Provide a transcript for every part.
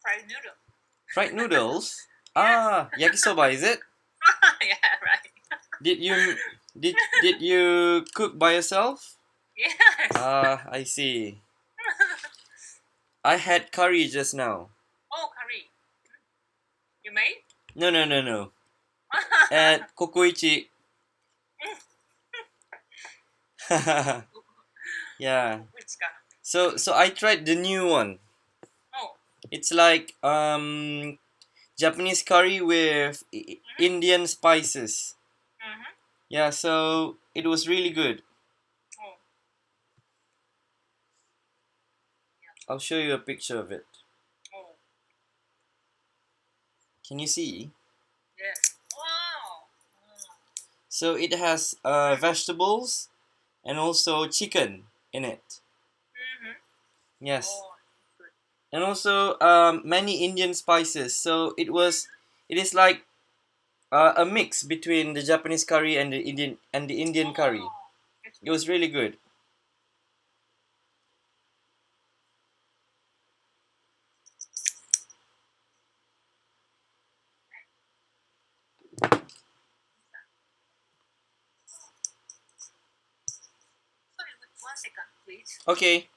Fried noodle. Fried noodles? Yes. Yakisoba, is it? Yeah, right. Did you cook by yourself? Yes. I see. I had curry just now. Oh, curry. You made? No. At Kokoichi. Yeah. Which ka? So I tried the new one. Oh. It's like Japanese curry with Indian spices. Mm-hmm. Yeah, so it was really good. Oh. I'll show you a picture of it. Oh. Can you see? Yes. Wow. So it has vegetables and also chicken in it. Mm-hmm. Yes. Oh, good. And also many Indian spices. So it is like a mix between the Japanese curry and the Indian curry. Oh, it's It was really good. Sorry, 1 second, please. Okay.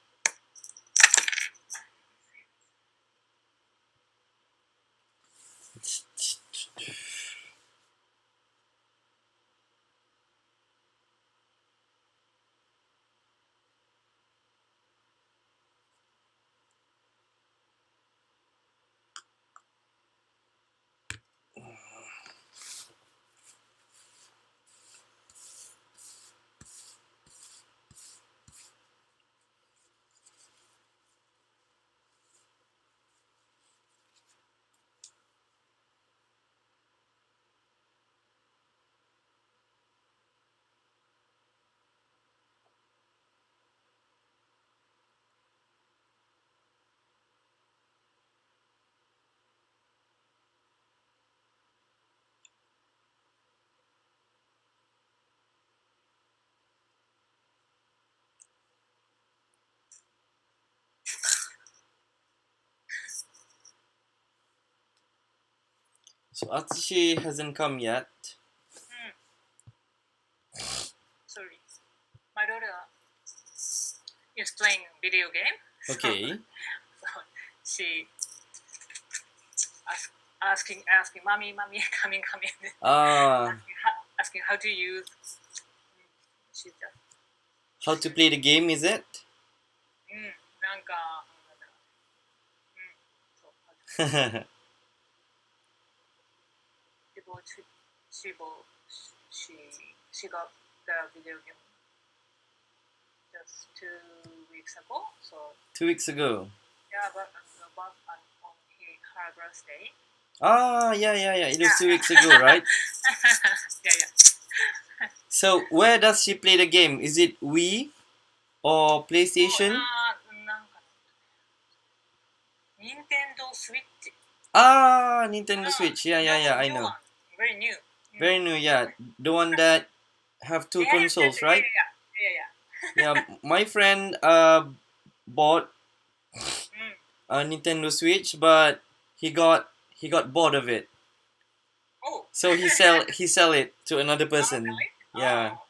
So Atsushi hasn't come yet. Sorry. My daughter is playing video game. Okay. So she asking, mommy, coming. Ah, asking how to use. She just. how to play the game, is it? なんか、そう。she got the video game just 2 weeks ago. So 2 weeks ago. yeah, but on her birthday. Yeah. It was 2 weeks ago, right? Yeah. So where does she play the game? Is it Wii or PlayStation? Nintendo Switch. Nintendo Switch. Yeah, I know. One. Very new. Very new, yeah. The one that have two consoles, right? Yeah. Yeah, my friend bought a Nintendo Switch, but he got bored of it. Oh. So he sell it to another person. Really? Yeah. Oh.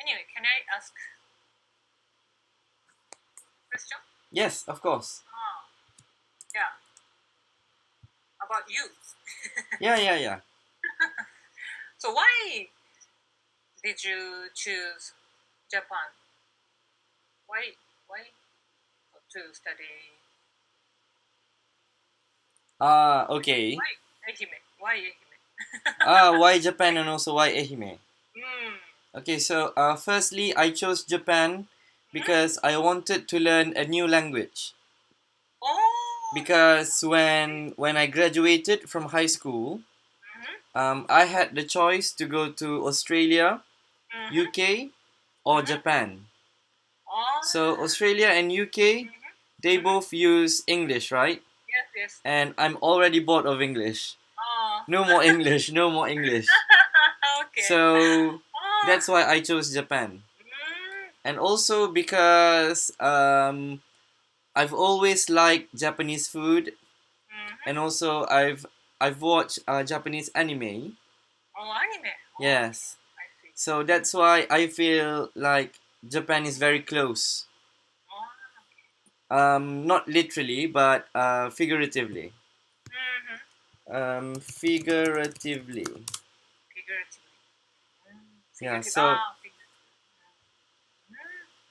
Anyway, can I ask question? Yes, of course. Yeah. About you. Yeah. So why did you choose Japan? Why to study? Okay. Why Ehime? Why Japan and also why Ehime? Mm. Okay, so firstly, I chose Japan because I wanted to learn a new language. Oh. Because when I graduated from high school, I had the choice to go to Australia, UK, or Japan. Oh. So Australia and UK, they both use English, right? Yes. And I'm already bored of English. No more English. No more English. Okay. So Oh. that's why I chose Japan. Mm. And also because I've always liked Japanese food, and also I've watched Japanese anime. Oh, anime. Oh, Yes. I see. So that's why I feel like Japan is very close. Oh, Not literally, but figuratively. Figuratively. figuratively. Yeah. Figurative. So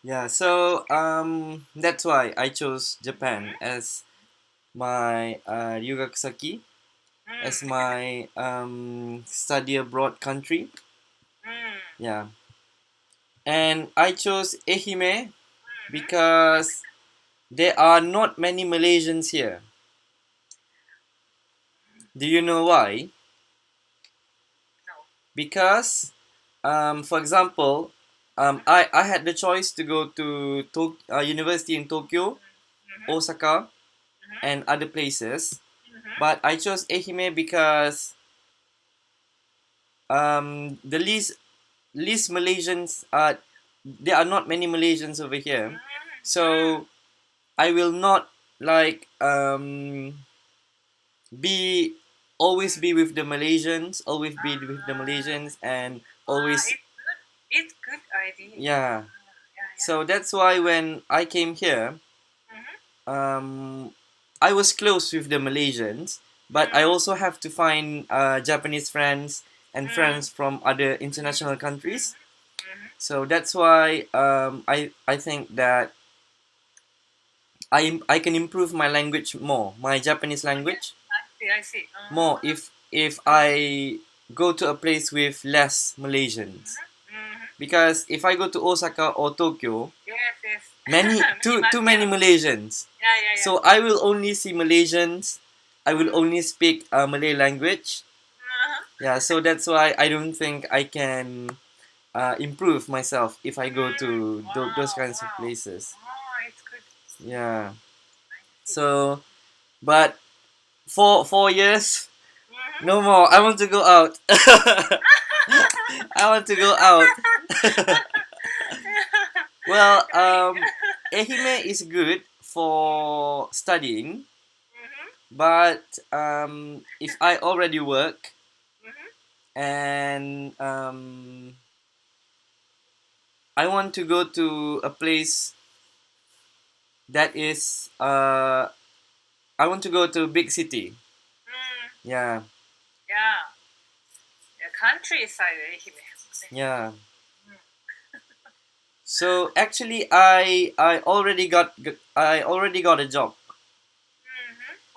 yeah. So that's why I chose Japan as my ryugakusaki, as my study abroad country. Yeah. And I chose Ehime because there are not many Malaysians here. Do you know why? No. Because, for example, I had the choice to go to university in Tokyo, Osaka, and other places, but I chose Ehime because the least Malaysians are, there are not many Malaysians over here, so I will not like be always be with the Malaysians, always be with the Malaysians, and always It's good. It's good idea. yeah. Yeah, So that's why when I came here, I was close with the Malaysians, but I also have to find Japanese friends and friends from other international countries. So that's why I think that I can improve my language more, my Japanese language I see. more if I go to a place with less Malaysians. Because if I go to Osaka or Tokyo, Yes, yes. many too many Malaysians. Yeah. So I will only see Malaysians. I will only speak Malay language. Yeah, so that's why I don't think I can improve myself if I go to those kinds of places. Oh, it's good. Yeah. So, but for 4 years, no more. I want to go out. I want to go out. Well, Ehime is good for studying, but if I already work and I want to go to a place that is I want to go to a big city. Yeah, Yeah. The countryside, yeah. So actually, I already got a job.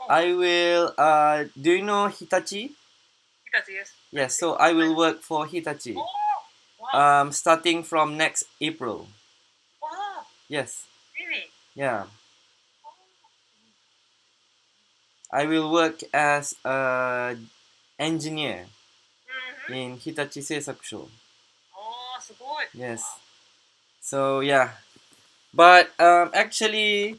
I will. Do you know Hitachi? Because yes. Yes. So I will work for Hitachi. Oh, wow. Starting from next April. Wow. Yes. Really? Yeah. I will work as a engineer in Hitachi Seisakusho. Oh, すごい. Yes. So yeah, but actually,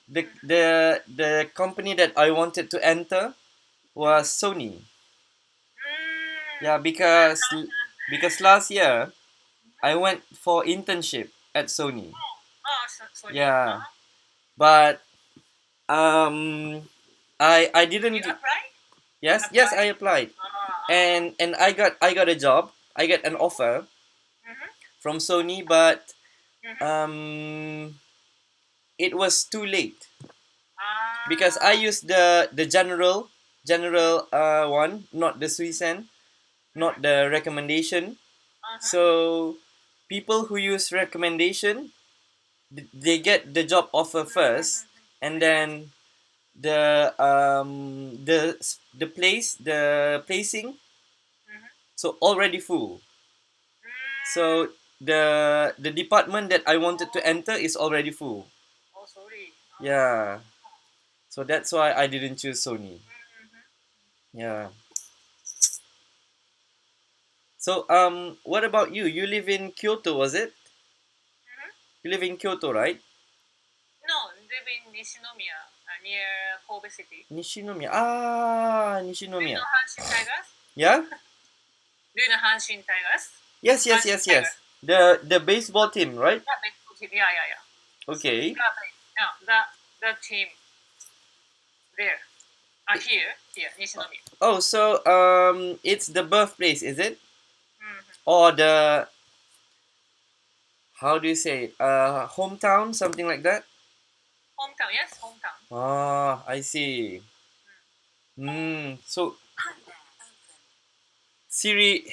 the company that I wanted to enter was Sony. Yeah, because last year I went for internship at Sony. Oh, so Yeah, but I didn't. You apply? Yes, I applied, and I got a job. I got an offer from Sony, but it was too late because I used the general one, not the Suisen, not the recommendation. So people who use recommendation, they get the job offer first, and then the placing, so already full. So the department that I wanted to enter is already full. Oh, sorry. Yeah. So that's why I didn't choose Sony. Yeah. So what about you? You live in Kyoto, was it? You live in Kyoto, right? No, live in Nishinomiya, near Kobe City. Nishinomiya. Ah, Do you Nishinomiya. know Hanshin Tigers? Yeah? Do you know Hanshin Tigers? Yes, yes, Hanshin yes, yes. The baseball team, right? Yeah, baseball team. Yeah. Okay. The team there. Here, Nishinomiya. Oh, so it's the birthplace, is it? Mm-hmm. Or the, how do you say it? Hometown, something like that? Hometown, yes, hometown. Ah, I see. So Siri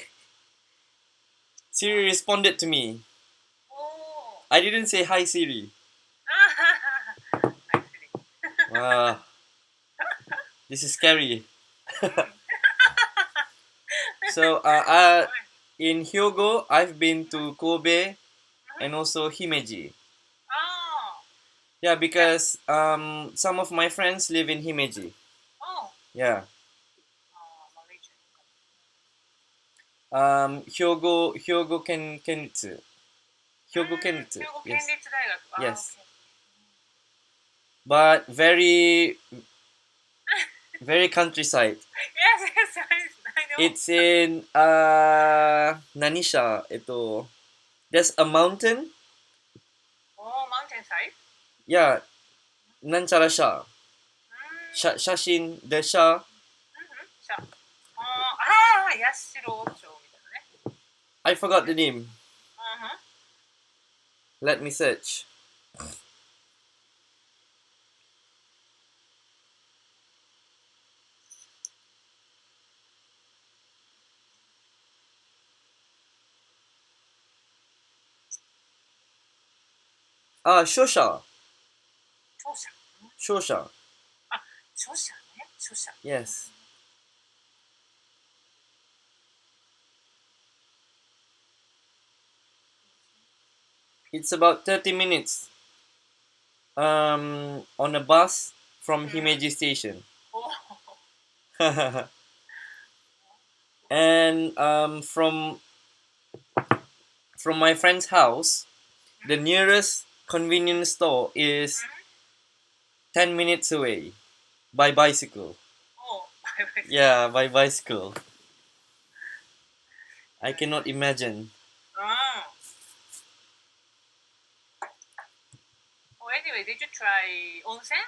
responded to me. Oh. I didn't say hi Siri. Actually. This is scary. So in Hyogo, I've been to Kobe and also Himeji. Oh. Yeah, because some of my friends live in Himeji. Oh. Yeah. Malaysia. Hyogo Kenritsu. Hyogo Kenritsu. Hyogo Yes. Kenritsu Daigaku. Yes. Okay. But very countryside. Yes, I know. It's in nani siya? Ito. There's a mountain. Oh, mountainside. Yeah. Nanchara siya. Shashin, the siya. Yashiro Ocho. I forgot the name. Let me search. Shosha. Shosha. Shosha. Yes. It's about 30 minutes on a bus from Himeji Station. Oh. And from my friend's house, the nearest convenience store is 10 minutes away by bicycle. Oh, by bicycle. Yeah, by bicycle. I cannot imagine. Oh. Oh, anyway, did you try onsen?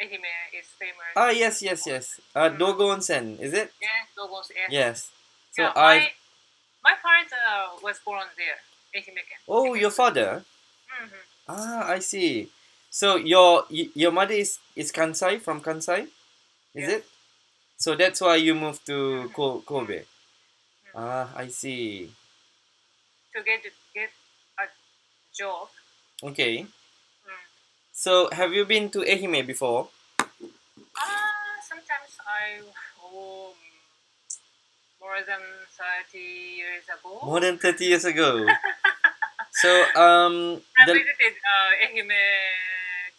Ehime is famous. Yes. Dogo Onsen, is it? Yeah, Dogon. Yes. Yes. So Yeah, my father was born there, Ehime-ken. Oh, your father? Mm-hmm. I see. So your mother is Kansai, from Kansai? Is Yes. it? So that's why you moved to Kobe. I see. To get a job. Okay. So have you been to Ehime before? Sometimes more than 30 years ago. More than 30 years ago. So I visited Ehime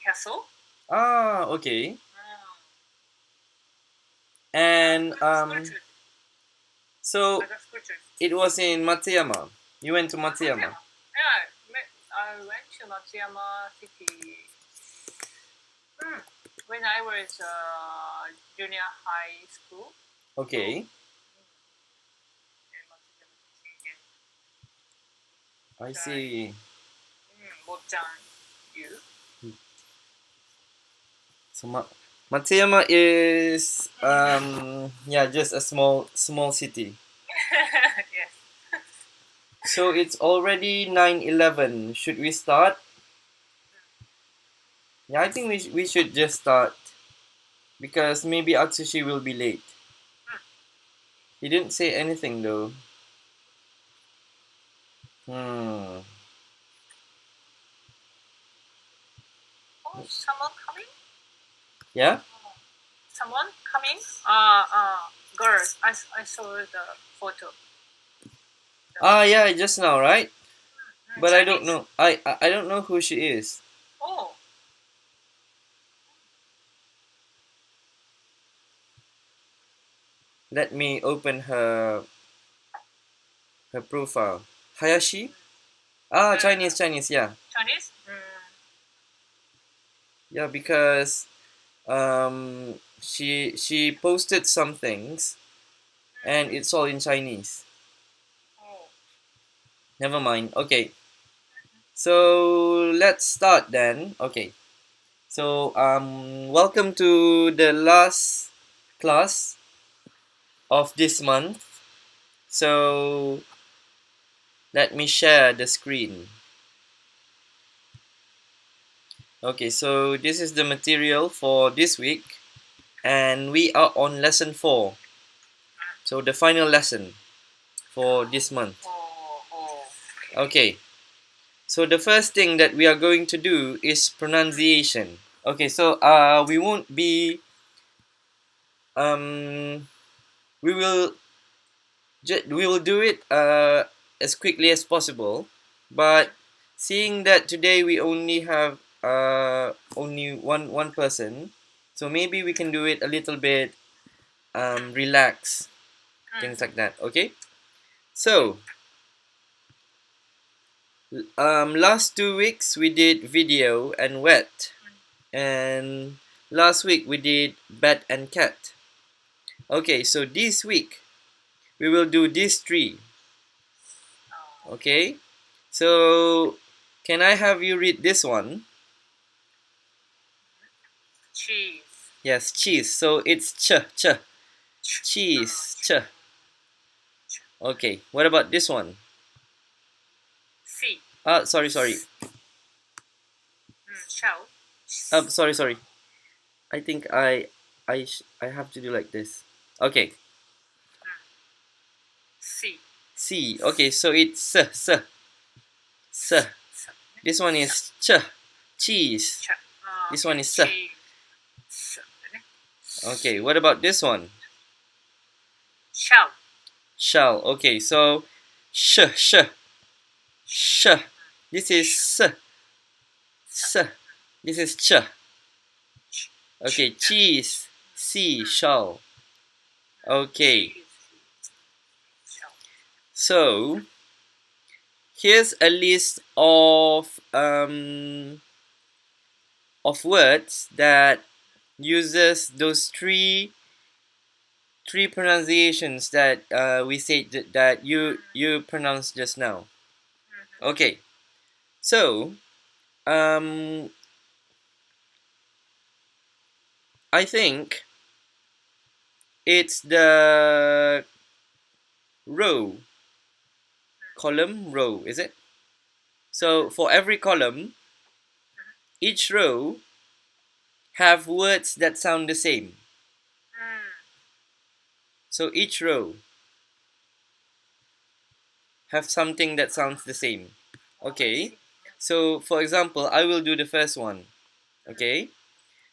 Castle. Okay. And so it was in Matsuyama. You went to Matsuyama. Yeah, I went to Matsuyama City when I was junior high school. Okay. I see. Bochan, you? So Matsuyama is just a small city. Yes. So it's already 9:11. Should we start? Yeah, I think we should just start because maybe Atsushi will be late. He didn't say anything though. Oh, someone coming? Yeah? Someone coming? Girl. I saw the photo. Yeah, just now, right? But Chinese? I don't know. I don't know who she is. Oh. Let me open her profile. Hayashi? Chinese, yeah. Chinese? Yeah, because she posted some things, and it's all in Chinese. Oh. Never mind. Okay. So let's start then. Okay. So welcome to the last class of this month. So let me share the screen. Okay, so this is the material for this week, and we are on lesson 4. So the final lesson for this month. Okay. So the first thing that we are going to do is pronunciation. Okay, so we won't be we will do it as quickly as possible, but seeing that today we only have only one person, so maybe we can do it a little bit relax, things like that. Okay, so last 2 weeks we did video and wet, and last week we did bat and cat. Okay, so this week we will do these 3. Okay, so can I have you read this one? Cheese. Yes, cheese. So it's cheese, Okay, what about this one? C. Sorry. Shell. Sorry. I think I have to do like this. Okay. C. Okay, so it's s. This one is cheese. This one is s. Okay, what about this one? Shell. Okay, so sh. This is s. This is ch. Okay, cheese. C. Shell. Okay. So here's a list of words that uses those three pronunciations that we said that you pronounced just now. Okay, so I think it's the column, is it? So for every column, each row have words that sound the same. So each row have something that sounds the same. Okay, so for example, I will do the first one. Okay,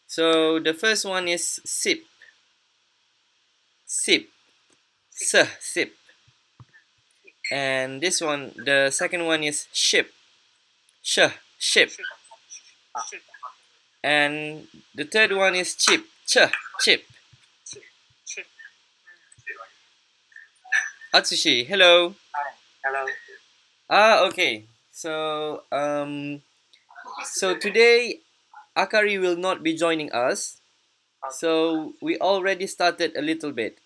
so the first one is sip. Sip. Sip. And this one, the second one is ship. Ship. And the third one is chip. Chip. Atsushi, hello. Hi, hello. Okay. So so today Akari will not be joining us. So we already started a little bit.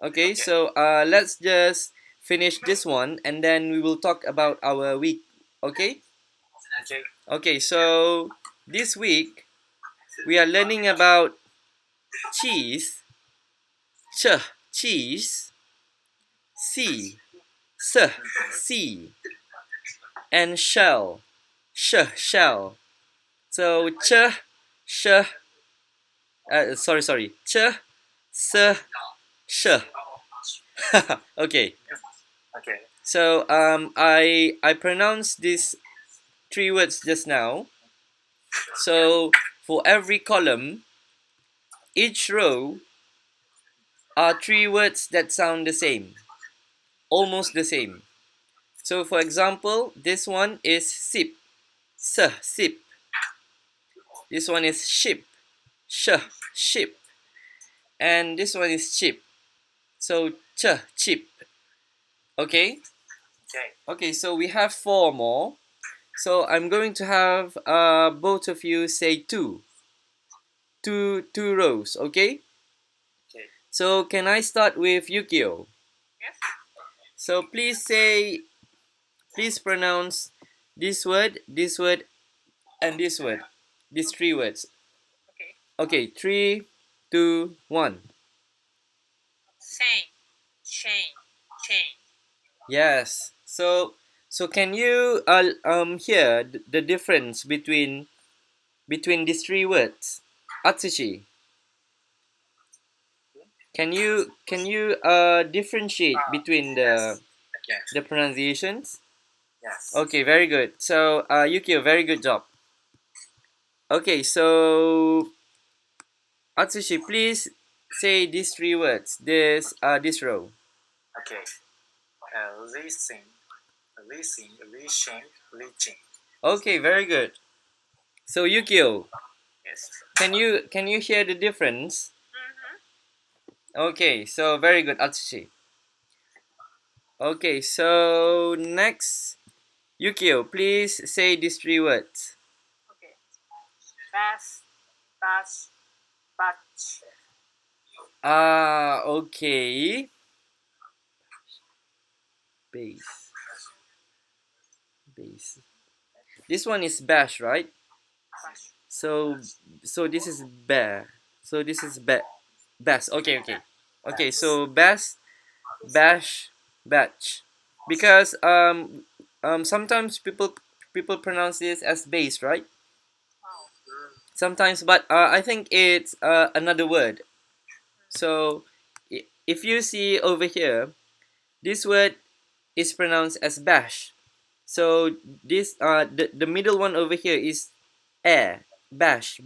Okay, so let's just finish this one and then we will talk about our week. Okay? Okay, so this week we are learning about cheese. Cheese. C. And shell. Shell. So sorry. Sh. Okay. So I pronounced these 3 words just now. So for every column, each row are 3 words that sound the same, almost the same. So for example, this one is sip. Sip. This one is ship. Ship. And this one is chip. So chip. Okay? Okay, so we have 4 more. So I'm going to have both of you say 2. two rows. Okay. Okay. So can I start with Yukio? Yes. So please pronounce this word, and this word. These three words. Okay. Okay, 3, 2, 1. Chain, chain, chain. Yes. So can you hear the difference between these three words? Atsushi. Can you differentiate between Yes. Okay. the pronunciations? Yes. Okay, very good. So Yukio, very good job. Okay, so Atsushi, please say these three words. This row. Okay. Leasing, leasing, leashing, leaching. Okay, very good. So Yukio, Yes. can you hear the difference? Mm-hmm. Okay, so very good, Atsushi. Okay, so next, Yukio, please say these three words. Okay. Bass, bash, batch. Okay. Base. Base. This one is bash, right? Bash. So this is bear. So this is bass. Okay. So bass, bash, batch. Because sometimes people pronounce this as base, right? Wow. Sometimes, but I think it's another word. So if you see over here, this word is pronounced as bash. So this the middle one over here is air, bash.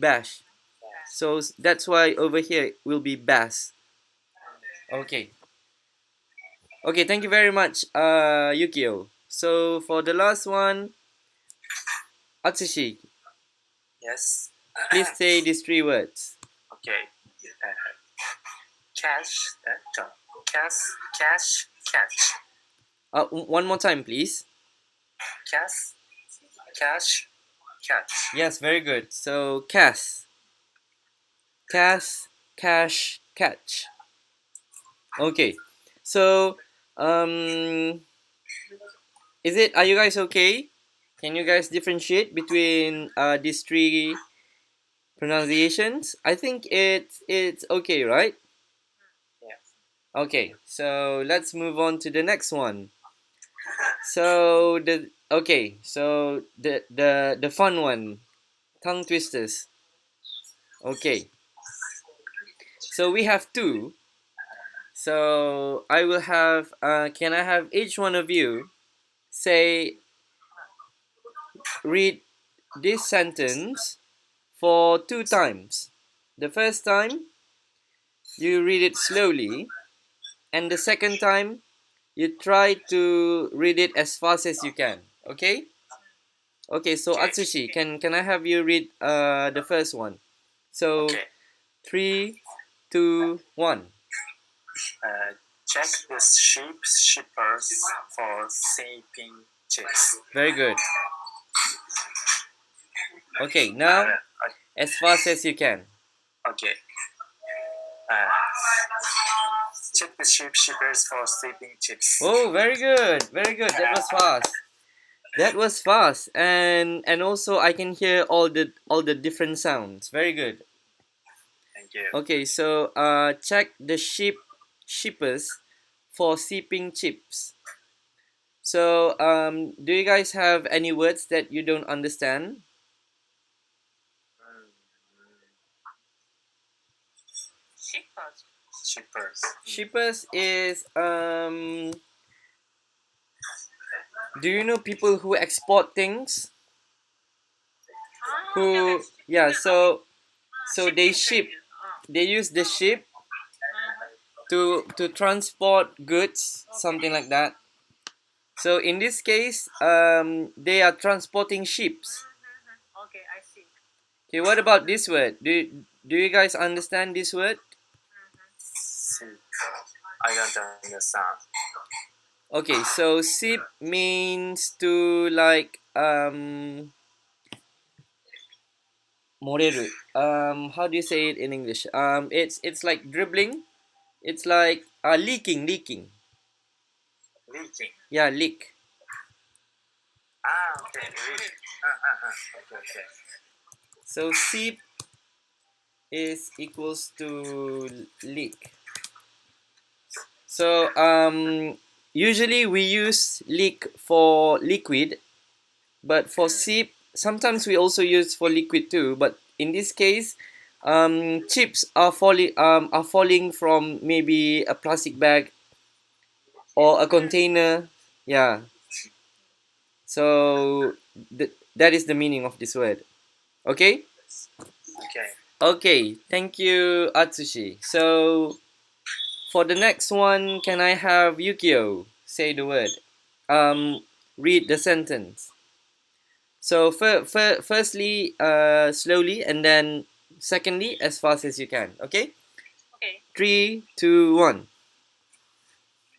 So that's why over here will be bass. Okay. Okay, thank you very much, Yukio. So for the last one, Atsushi, Yes. please say these three words. Okay. Cash, cash, cash, catch. One more time, please. Cash, cash, catch. Yes, very good. So cash, cash, catch. Okay. So is it? Are you guys okay? Can you guys differentiate between these three pronunciations? I think it's okay, right? Yes. Okay, so let's move on to the next one. So the fun one, tongue twisters. Okay, so we have two. So I will have. Can I have each one of you say read this sentence for 2 times. The first time you read it slowly, and the second time you try to read it as fast as you can. Okay? Okay, so Atsushi, can I have you read the first one? So Okay. 3, 2, 1. Check the shippers for sleeping chicks. Very good. Okay, now as fast as you can. Okay. Check the shippers for sleeping chicks. Oh, very good. Very good. That was fast. That was fast, and also I can hear all the different sounds. Very good. Thank you. Okay, so check the shippers for sipping chips. So do you guys have any words that you don't understand? Shippers. Shippers. Shippers is do you know people who export things? Who yeah, so they ship. They use the ship to transport goods, something like that. So in this case, they are transporting ships. Okay, I see. Okay, what about this word? Do you guys understand this word? I don't understand. Okay, so sip means to like moreru. How do you say it in English? It's like dribbling. It's like leaking. Leaking. Yeah, leak. Okay. Leak. Okay. So seep is equals to leak. So usually we use leak for liquid, but for seep sometimes we also use for liquid too. But in this case, chips are falling from maybe a plastic bag or a container. Yeah. So that is the meaning of this word. Okay. Okay. Okay. Thank you, Atsushi. So for the next one, can I have Yukio say the word? Read the sentence. So firstly, slowly, and then secondly, as fast as you can. Okay. Okay. 3, 2, 1.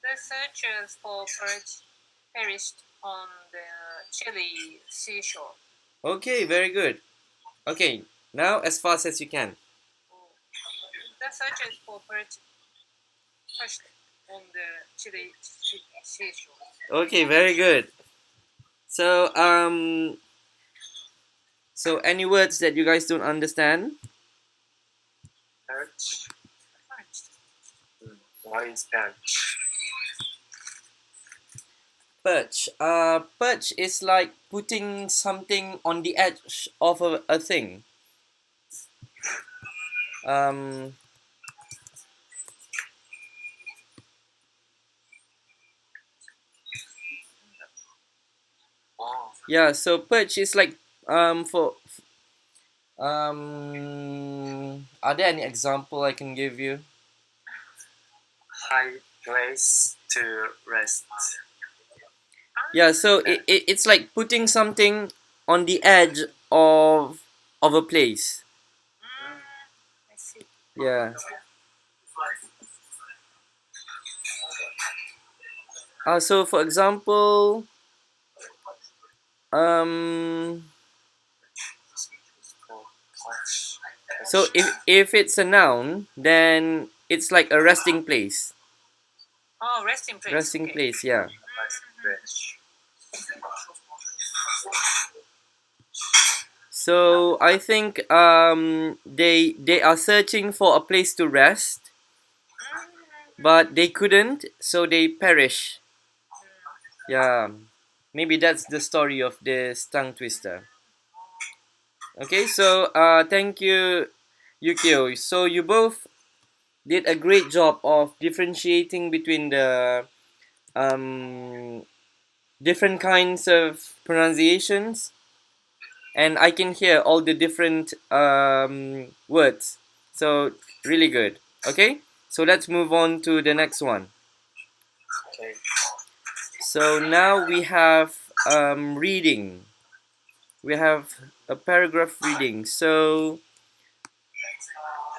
The searchers for birds perished on the Chile seashore. Okay, very good. Okay, now as fast as you can. The searchers for birds perished on the Chile seashore. Okay, very good. So so any words that you guys don't understand? Perch. What is perch? Perch. Perch is like putting something on the edge of a thing. Um, Oh. yeah, so perch is like for are there any example I can give you? High place to rest. Yeah, so it's like putting something on the edge of a place. I see. Yeah. So for example, um, so if it's a noun, then it's like a resting place. Oh, resting place. Resting okay. place, yeah. So I think they are searching for a place to rest, but they couldn't, so they perish. Yeah, maybe that's the story of this tongue twister. Okay, so thank you, Yukio. So you both did a great job of differentiating between the different kinds of pronunciations, and I can hear all the different words. So really good. Okay, so let's move on to the next one. Okay. So now we have reading. We have a paragraph reading. So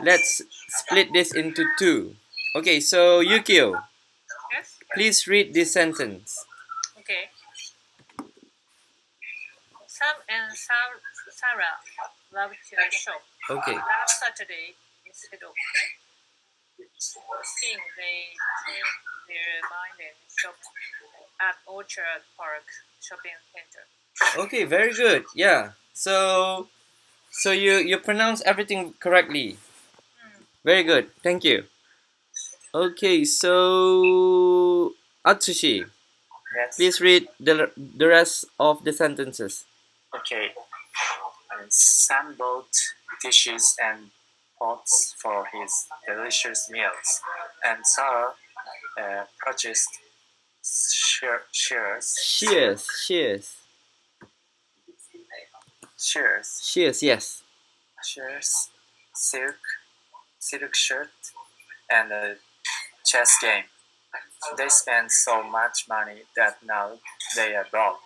let's split this into two. Okay, so Yukio, Yes. please read this sentence. Okay. Sam and Sarah loved to shop. Okay. Last Saturday, instead of skiing, they changed their mind and shopped at Orchard Park Shopping Center. Okay, very good. Yeah. So you pronounce everything correctly. Very good. Thank you. Okay, so Atsushi, Yes. please read the rest of the sentences. Okay. Sam bought dishes and pots for his delicious meals, and Sarah purchased shears, Shears. Yes. silk shirt, and a chess game. They spent so much money that now they are broke.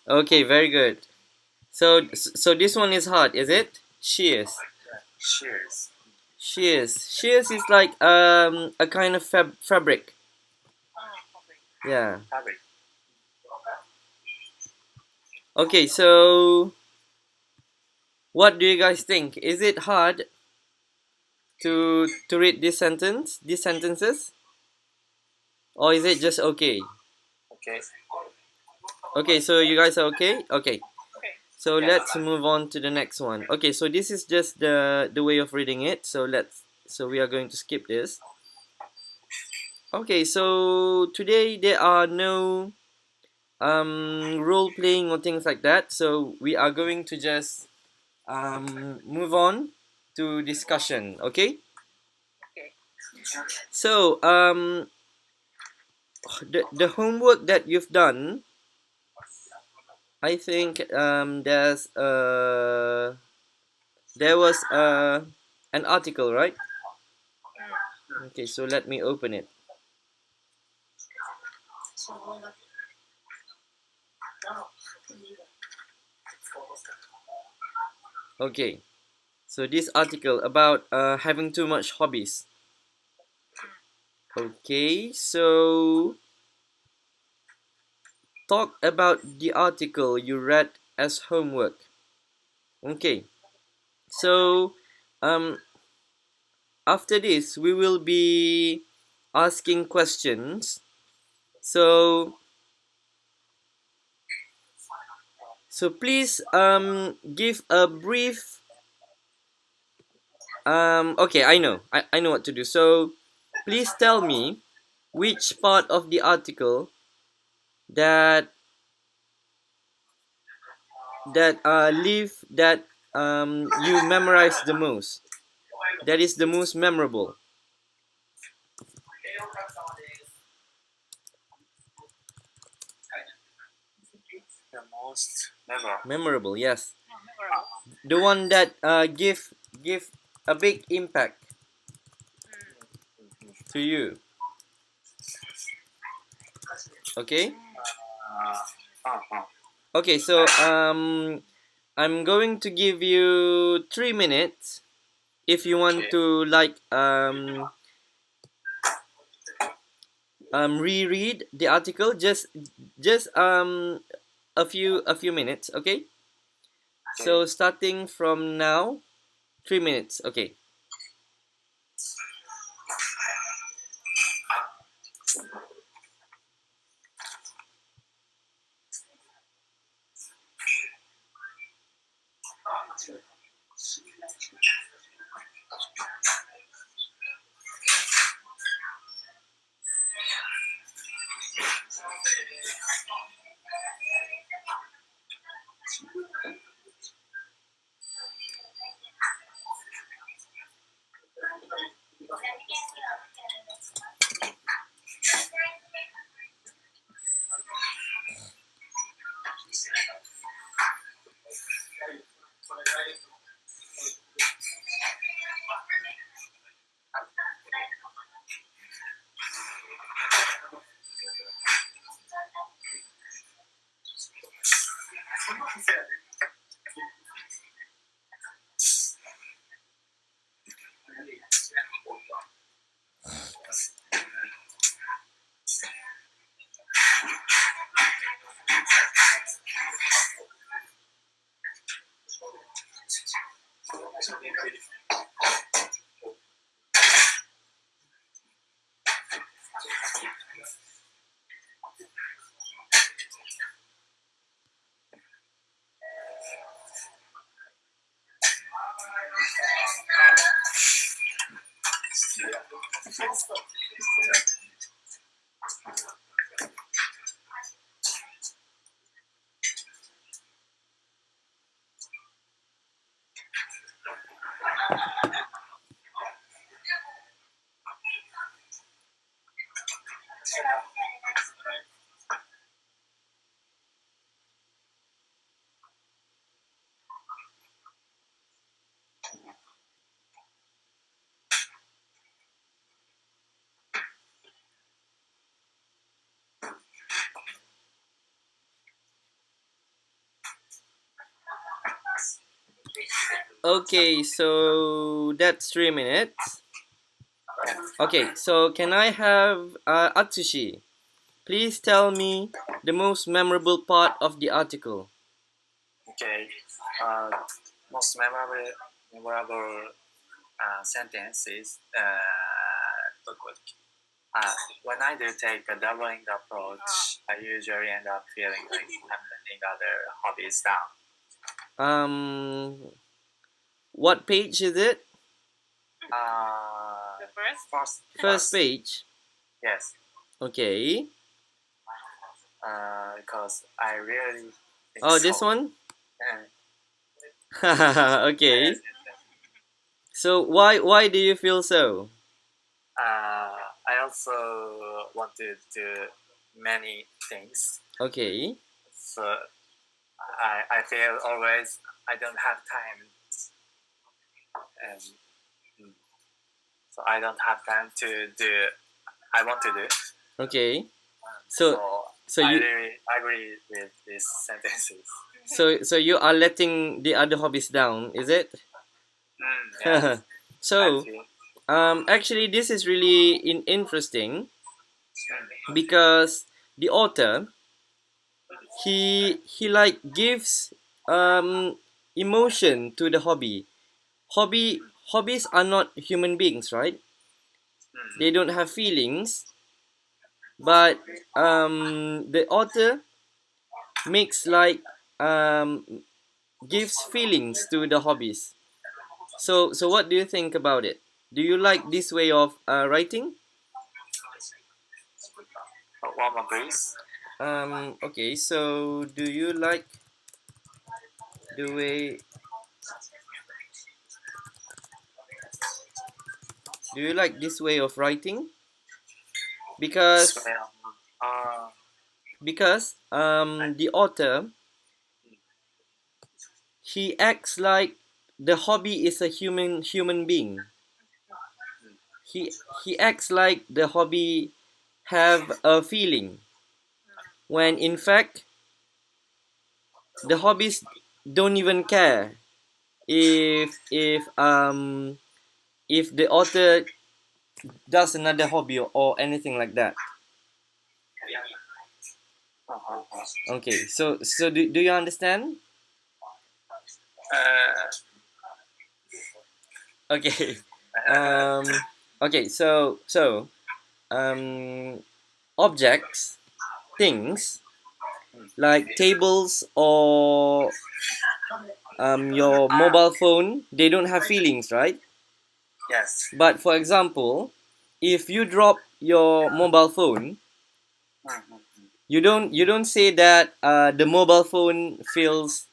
Okay, very good. So this one is hard, is it? Shears. Shears is like a kind of fabric. Yeah. Fabric. Okay, so What do you guys think? Is it hard to read these sentences, or is it just okay? Okay. Okay, so you guys are okay? Okay. Okay. So Yes. let's move on to the next one. Okay, so this is just the way of reading it. So we are going to skip this. Okay, so today there are no role playing or things like that. So we are going to just move on to discussion. Okay. Okay. So the homework that you've done, I think there was an article, right? Okay, so let me open it. Okay, so this article about having too much hobbies. Okay, so talk about the article you read as homework. Okay, so after this we will be asking questions. So please give a brief okay, I know what to do. So please tell me which part of the article that you memorize the most, that is the most memorable. The most memorable. Memorable, yes. Memorable. The one that give a big impact to you. Okay. Okay, so I'm going to give you 3 minutes if you want to like reread the article. Just a few minutes, okay? So starting from now, 3 minutes, okay. Okay, so that's 3 minutes. Okay, so can I have Atsushi? Please tell me the most memorable part of the article. Okay. most memorable sentence is when I do take a doubling approach, I usually end up feeling like I'm letting other hobbies down. What page is it? The first? First page. Yes. Okay. Because I really think Oh, so. this one? Okay. Yes, yes, yes. So why do you feel so? I also want to do many things. Okay. So I feel always I don't have time. And so I don't have time to do I want to do. Okay. So So I you really agree with these sentences. so you are letting the other hobbies down, is it? Yes, So I feel. actually this is really interesting because the author he like gives emotion to the hobbies are not human beings, right? They don't have feelings, but the author makes like gives feelings to the hobbies. So what do you think about it? Do you like this way of writing? One more, please. Okay, so do you like the way do you like this way of writing? Because the author he acts like the hobby is a human being. He acts like the hobby have a feeling when in fact the hobbies don't even care if the author does another hobby or anything like that. Okay, so do you understand? Okay. Okay, so objects, things like tables or your mobile phone, they don't have feelings, right? Yes. But for example, if you drop your mobile phone, you don't say that the mobile phone feels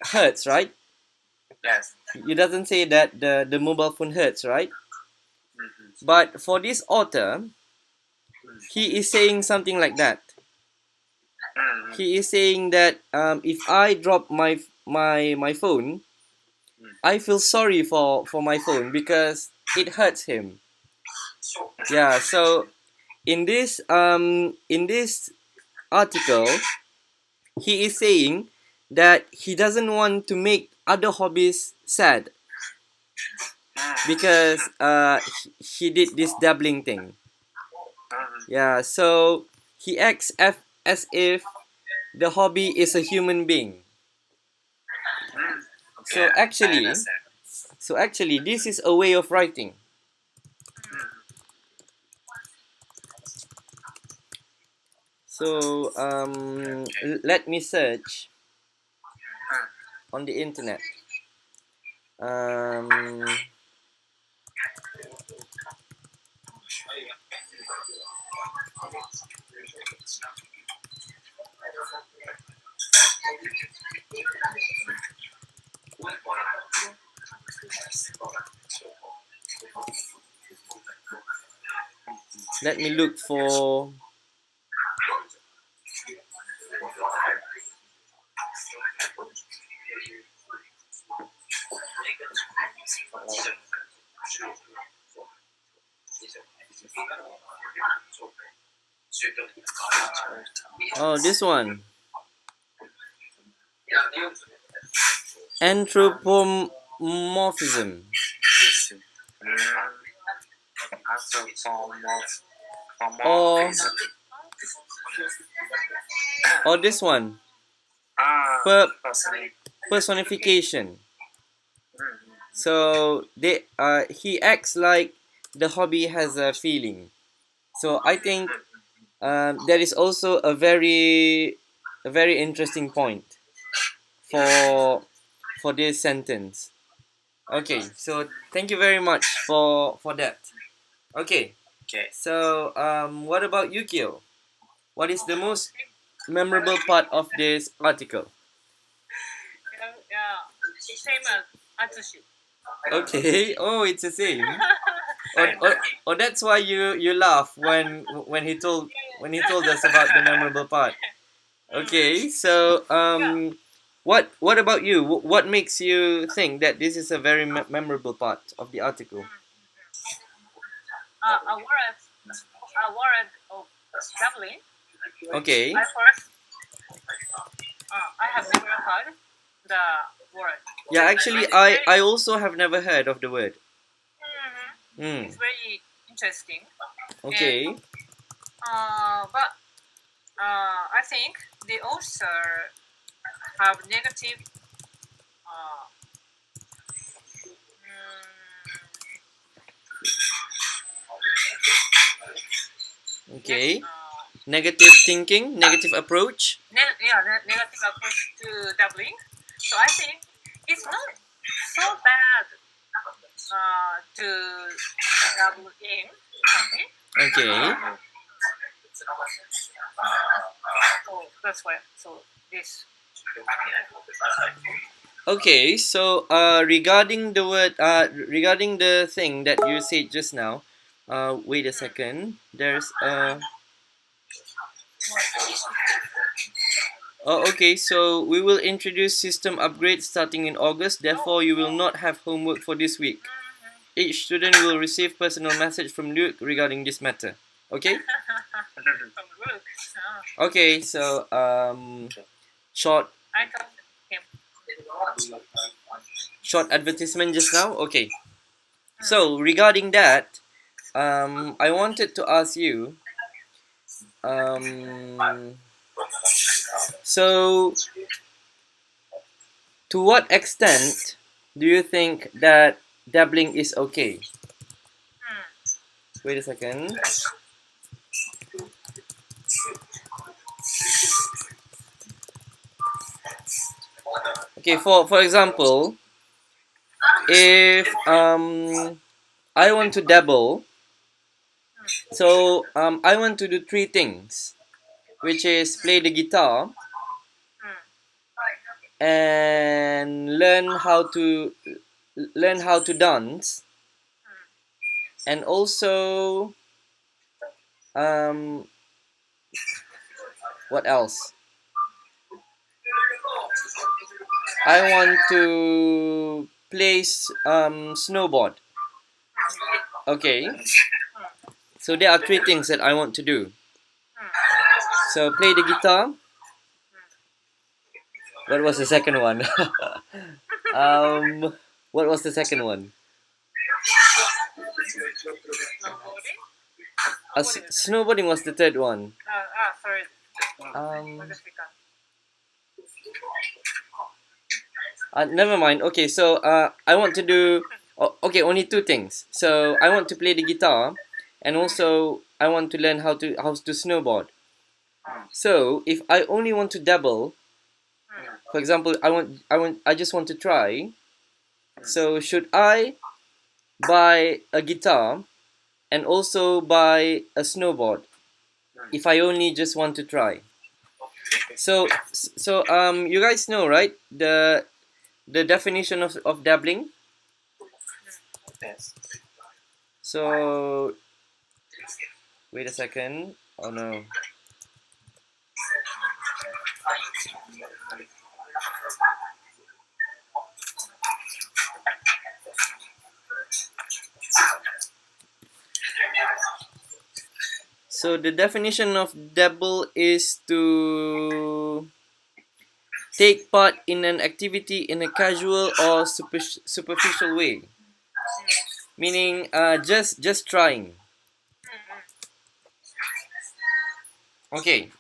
hurts, right? Yes. You doesn't say that the mobile phone hurts, right? But for this author, he is saying something like that. He is saying that if I drop my phone, I feel sorry for my phone because it hurts him. Yeah. So in this article, he is saying that he doesn't want to make other hobbies sad because he did this dabbling thing. Yeah. So he acts as if the hobby is a human being. So actually, this is a way of writing. So let me search on the internet. Let me look for this one. Anthropomorphism. Or this one. Personification. So he acts like the hobby has a feeling. So I think that is also a very interesting point for this sentence. Okay, so thank you very much for that. Okay. Okay. So what about Yukio? What is the most memorable part of this article? Same as Atsushi. Okay. Oh, it's the same. Oh, that's why you laugh when he told us about the memorable part. Okay. So what about you? What makes you think that this is a very memorable part of the article? A word of doubling. Okay. At first, I have never heard the word. Yeah, actually, I also have never heard of the word. It's very interesting. Okay. And, but I think they also have negative. Okay. Negative thinking, negative approach. Negative approach to doubling. So I think it's not so bad to double in something. Okay. So that's why. So this. Okay, so regarding the word, regarding the thing that you said just now, wait a second. There's Oh, okay. So we will introduce system upgrades starting in August. Therefore, you will not have homework for this week. Each student will receive personal message from Luke regarding this matter. Okay? Okay. So short advertisement just now. Okay. So regarding that, I wanted to ask you. So, to what extent do you think that dabbling is okay? Wait a second. Okay, for example, if I want to dabble, so I want to do three things, which is play the guitar and learn how to dance, and also what else? I want to play snowboard. Okay. So there are three things that I want to do. So play the guitar. What was the second one? What was the second one? Snowboarding was the third one. Sorry. Never mind. Okay, so I want to do. Okay, only two things. So I want to play the guitar, and also I want to learn how to snowboard. So if I only want to dabble, for example, I just want to try. So should I buy a guitar and also buy a snowboard if I only just want to try? So you guys know, right, the definition of dabbling? Yes. So wait a second. Oh no. So the definition of dabble is to take part in an activity in a casual or superficial way, meaning just trying. Okay,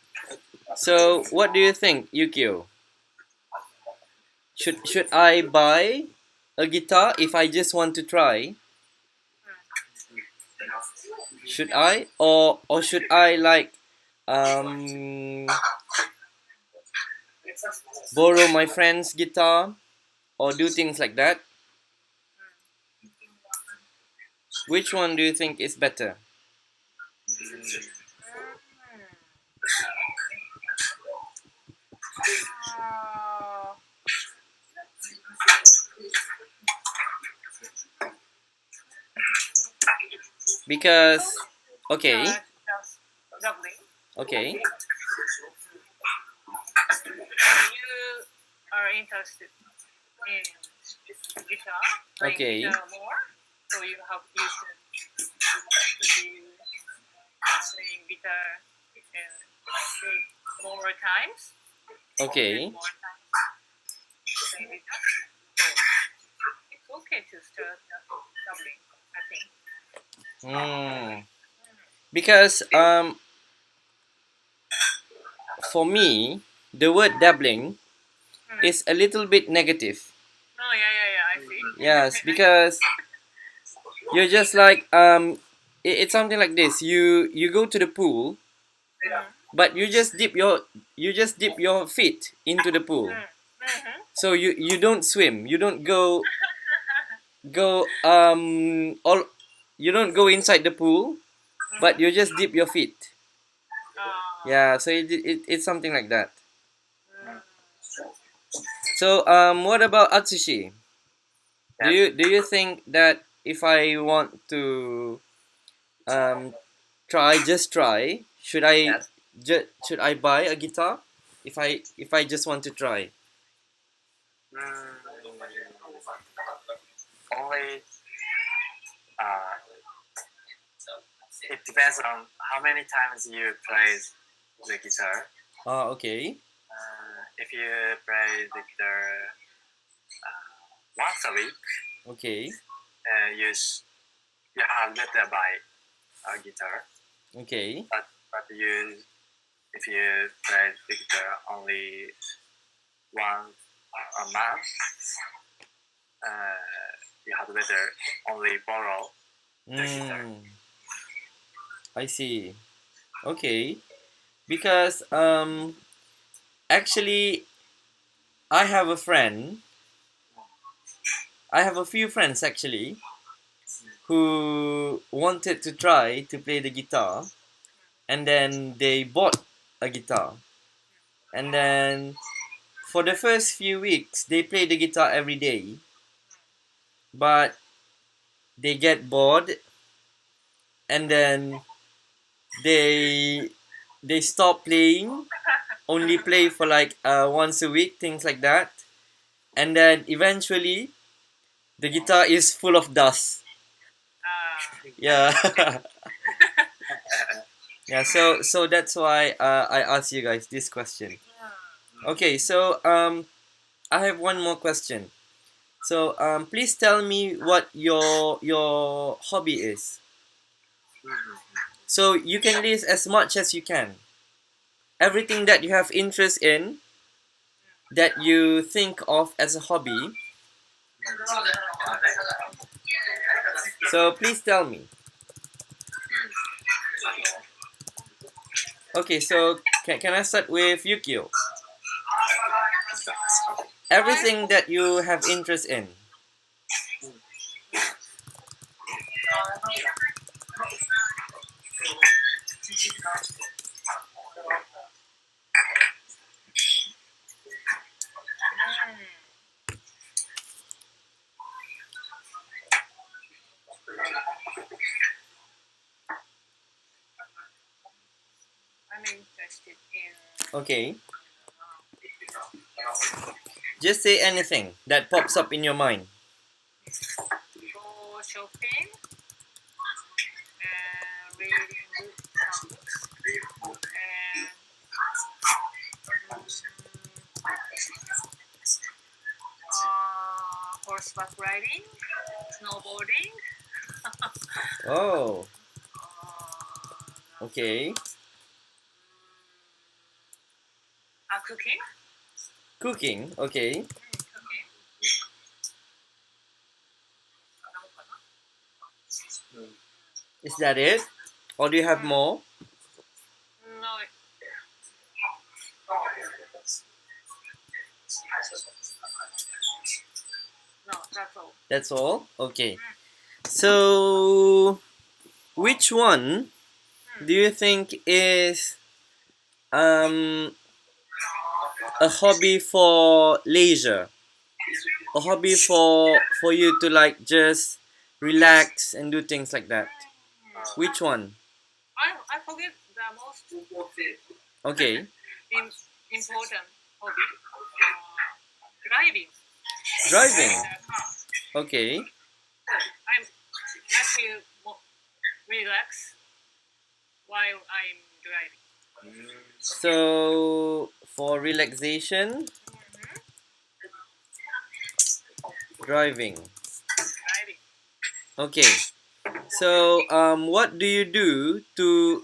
so what do you think, Yukio? should I buy a guitar if I just want to try? Should I, or should I like borrow my friend's guitar or do things like that? Which one do you think is better? Because okay, Juggling. okay, You are interested in guitar, playing Okay. guitar more, so you have used to be playing guitar and more times. okay. More times playing guitar. So it's okay to start juggling, I think. Because for me, the word dabbling is a little bit negative. Oh yeah, I see. Yes, because you're just like it's something like this. You go to the pool, but you just dip your feet into the pool. So you don't swim. You don't go all. You don't go inside the pool, but you just dip your feet. Yeah, so it's something like that. So what about Atsushi? Do you think that if I want to try, should I should I buy a guitar if I just want to try? Only it depends on how many times you play the guitar. Okay. If you play the guitar once a week, Okay. You have better buy a guitar. Okay. But if you play the guitar only once a month, you have better only borrow the guitar. I see. Okay. Because actually I have a friend. I have a few friends actually who wanted to try to play the guitar, and then they bought a guitar, and then for the first few weeks they play the guitar every day, but they get bored, and then they stop playing, only play for like once a week, things like that, and then eventually the guitar is full of dust. Yeah. Yeah, so that's why I asked you guys this question. Okay, so I have one more question. So please tell me what your hobby is. So you can list as much as you can. Everything that you have interest in, that you think of as a hobby. So please tell me. Okay, so can I start with Yukio? Everything that you have interest in. I'm interested in. Okay. Just say anything that pops up in your mind. Go shopping and reading books and horseback riding, snowboarding. Oh, okay. Cooking. Cooking, okay. Cooking. Is that it? Or do you have more? No. No, that's all. That's all? Okay. So, which one do you think is a hobby for leisure? A hobby for you to like just relax and do things like that. Which one? I forget the most Okay. important hobby. Driving. Driving. In a car. Okay. So I feel relaxed while I'm driving. So for relaxation, driving. Driving. Okay. So what do you do to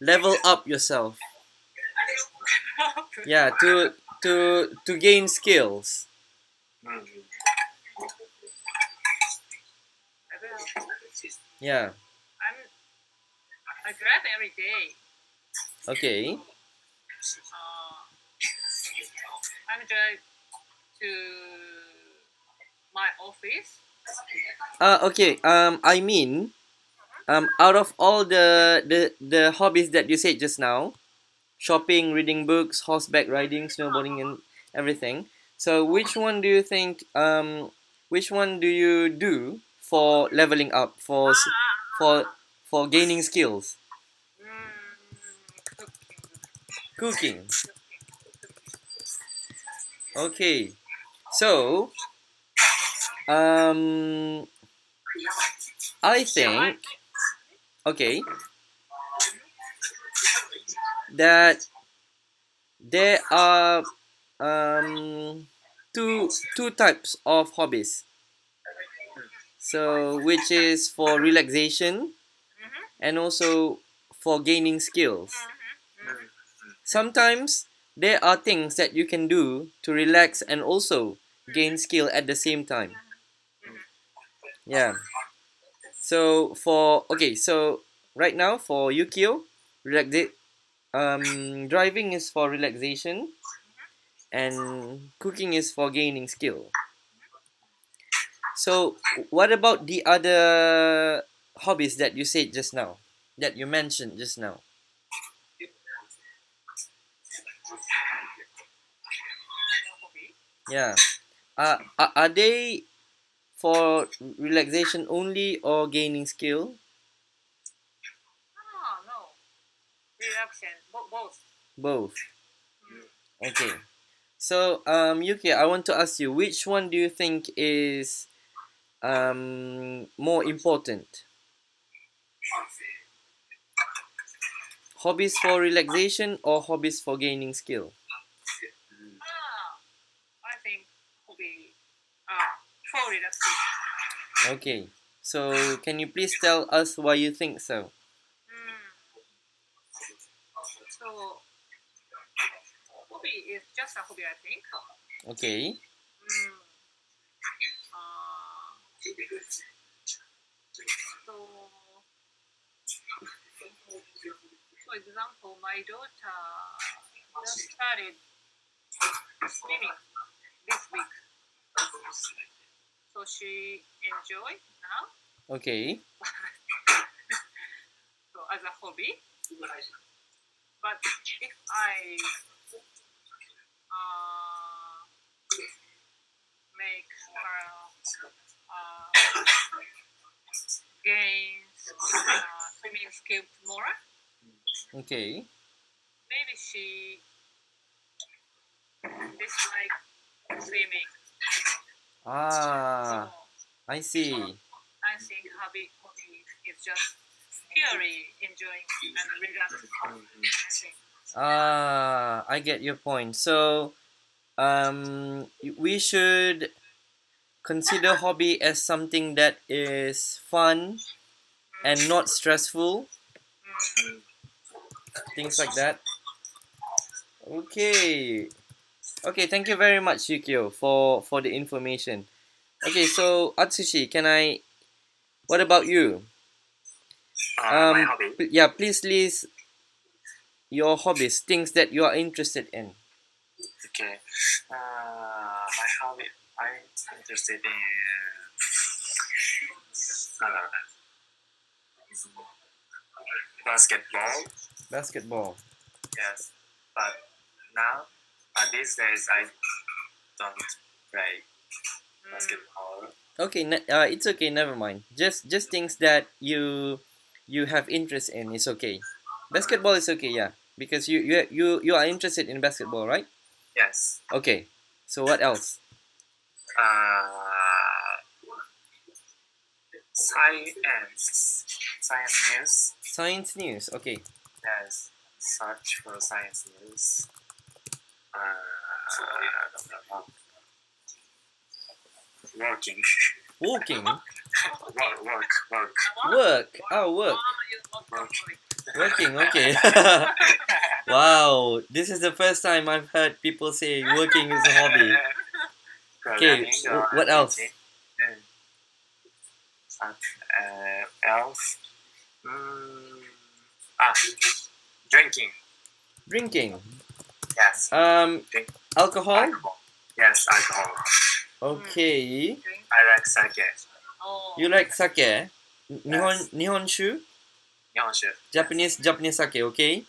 level up yourself? Yeah, to gain skills. Yeah. I drive every day. Okay. I'm drive to my office. Okay. I mean, out of all the hobbies that you said just now, shopping, reading books, horseback riding, snowboarding, and everything. So, which one do you do for leveling up, for for gaining skills? Cooking. Cooking. Okay. So, um, I think okay that there are two types of hobbies. So, which is for relaxation and also for gaining skills. Sometimes there are things that you can do to relax and also gain skill at the same time. Yeah. So so right now for Yukio, driving is for relaxation and cooking is for gaining skill. So what about the other hobbies that you said just now, that you mentioned just now? Yeah. Are they for relaxation only or gaining skill? No. Relaxation. Both. Both. Okay. So Yuki, I want to ask you, which one do you think is more important? Hobbies for relaxation or hobbies for gaining skill? I think hobby for relaxation. Okay. So can you please tell us why you think so? So hobby is just a hobby, I think. Okay. So, for example, my daughter just started swimming this week, so she enjoy now. Okay. So as a hobby, but if I make her gain swimming skill tomorrow, Okay. maybe she dislike swimming. Ah, So I see. I think hobby is just purely enjoying and relaxing. I think. Ah, I get your point. So, we should consider hobby as something that is fun and not stressful. Things like that. Okay. Okay, thank you very much, Yukio, for the information. Okay, so Atsushi, what about you? My hobby. Yeah, please list your hobbies, things that you are interested in. Okay. My hobby. I'm interested in basketball. Basketball. Yes, but now these days I don't play basketball. Okay, it's okay. Never mind. Just things that you have interest in is okay. Basketball is okay, yeah, because you are interested in basketball, right? Yes. Okay. So what else? Science. Science news. Science news. Okay. Yes. Search for science news. Working. Walking. Work. Work. Oh, work. Work. Working. Okay. Wow. This is the first time I've heard people say working is a hobby. Okay. What else? Else. Drinking. Drinking. Yes. Drink. Alcohol. Alcohol. Yes, alcohol. Okay. I like sake. You like sake? Yes. Nihonshu? Nihonshu. Japanese sake, okay?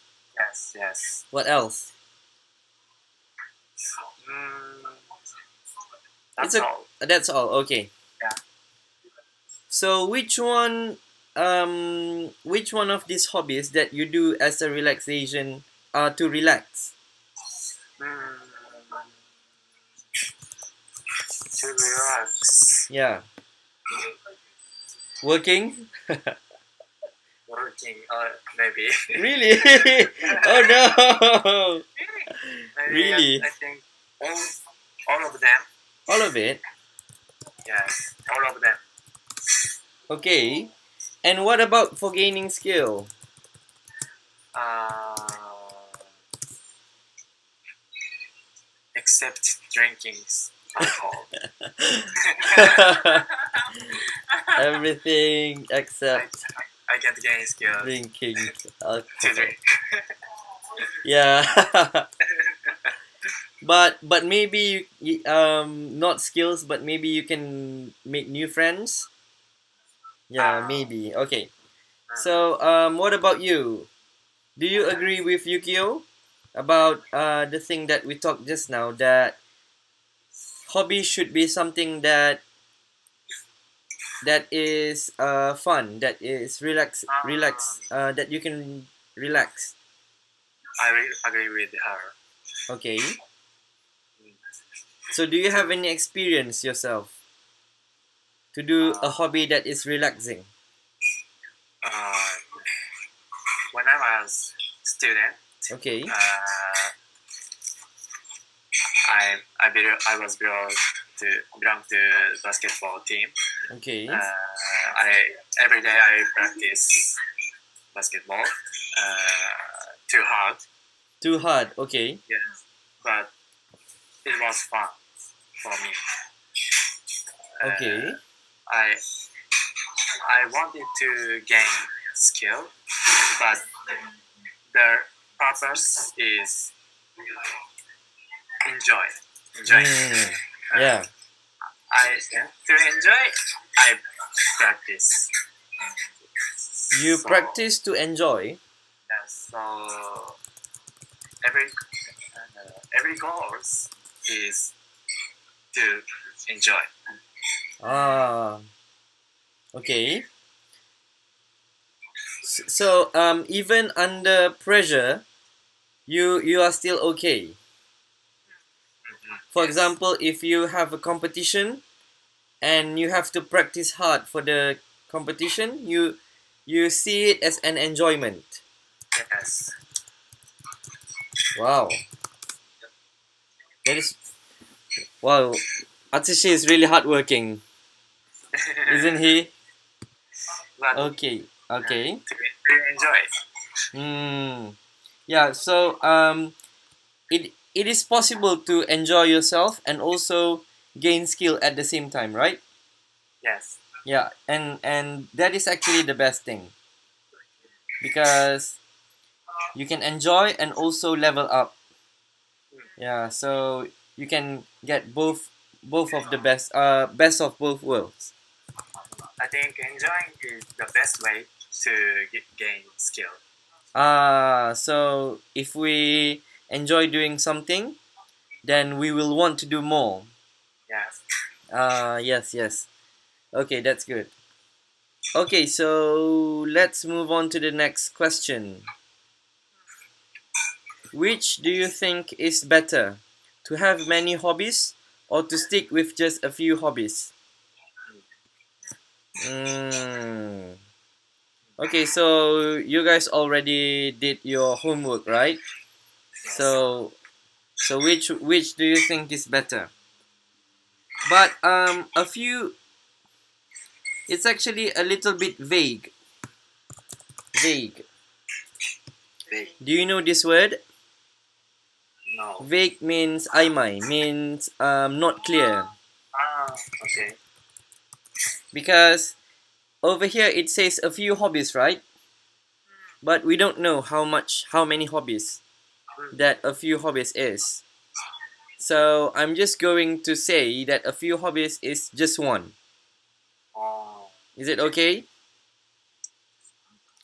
Yes. What else? That's all. That's all, okay. Yeah. So which one of these hobbies that you do as a relaxation to relax? To relax. Yeah. Working? Working, maybe. Really? Oh no! Maybe Really? I think all of them. All of it? Yes, all of them. Okay. And what about for gaining skill? Except drinking alcohol. Everything except I can't gain skill drinking to alcohol. drink. Yeah. but maybe not skills, but maybe you can make new friends. Yeah, maybe. Okay. So what about you? Do you agree with Yukio about the thing that we talked just now, that hobby should be something that is fun, that is that you can relax? I agree with her. Okay. So do you have any experience yourself to do a hobby that is relaxing? When I was student, Okay. I was belong to basketball team. Okay. Every day I practice basketball. Too hard. Too hard. Okay. Yes, but it was fun for me. Okay. I wanted to gain skill, but the purpose is enjoy. Yeah. To enjoy, I practice. You practice to enjoy. Yes, so every goals is to enjoy. Okay. So even under pressure, you are still okay. For example, if you have a competition and you have to practice hard for the competition, you see it as an enjoyment. Yes. Wow. That is wow. Atsushi is really hardworking, isn't he? But Okay. Okay. to enjoy it. Yeah. So it is possible to enjoy yourself and also gain skill at the same time, right? Yes. Yeah. And that is actually the best thing. because you can enjoy and also level up. Yeah, so you can get both of the best of both worlds. I think enjoying is the best way to gain skill. So if we enjoy doing something, then we will want to do more. Yes. Yes. Okay, that's good. Okay, so let's move on to the next question. Which do you think is better? To have many hobbies or to stick with just a few hobbies? Okay, so you guys already did your homework, right? So which do you think is better? But a few, it's actually a little bit vague. Vague. Do you know this word? No. Vague means aimai, means not clear. Okay. Because over here it says a few hobbies, right? But we don't know how many hobbies that a few hobbies is. So I'm just going to say that a few hobbies is just one. Is it okay?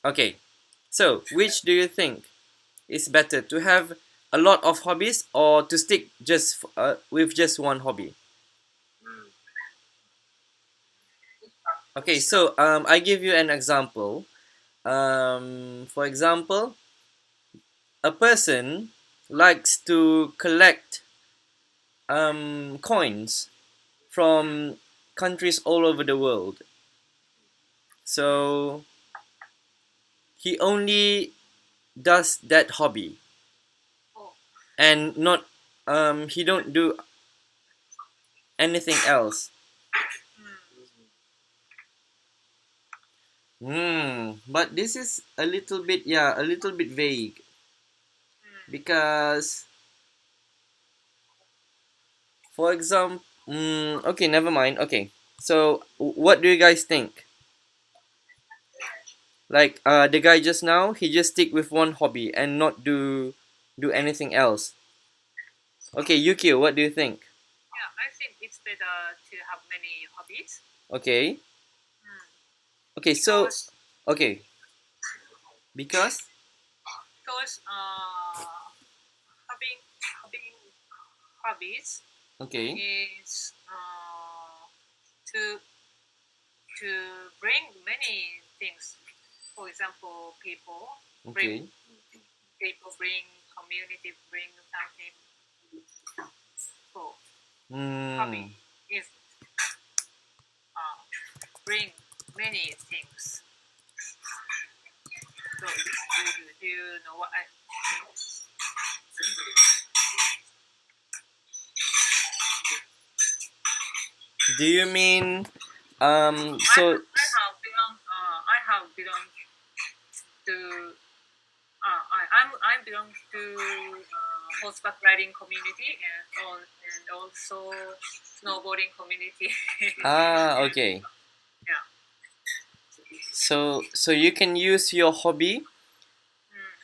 Okay. So which do you think is better, to have a lot of hobbies or to stick just with just one hobby? Okay, so I give you an example. For example, a person likes to collect coins from countries all over the world. So he only does that hobby, and not he don't do anything else. But this is a little bit vague, because for example, okay, never mind. Okay, so what do you guys think? Like the guy just now, he just stick with one hobby and not do anything else. Okay, Yukio, what do you think? Yeah, I think it's better to have many hobbies. Okay. Okay, so Because, okay. Because having hobbies okay. is to bring many things. For example, Okay. bring community, bring something. So Hmm. hobby is bring many things. So do you know what I mean? Do you mean I so have belonged to I belong to horseback riding community and also snowboarding community. okay. Yeah. So you can use your hobby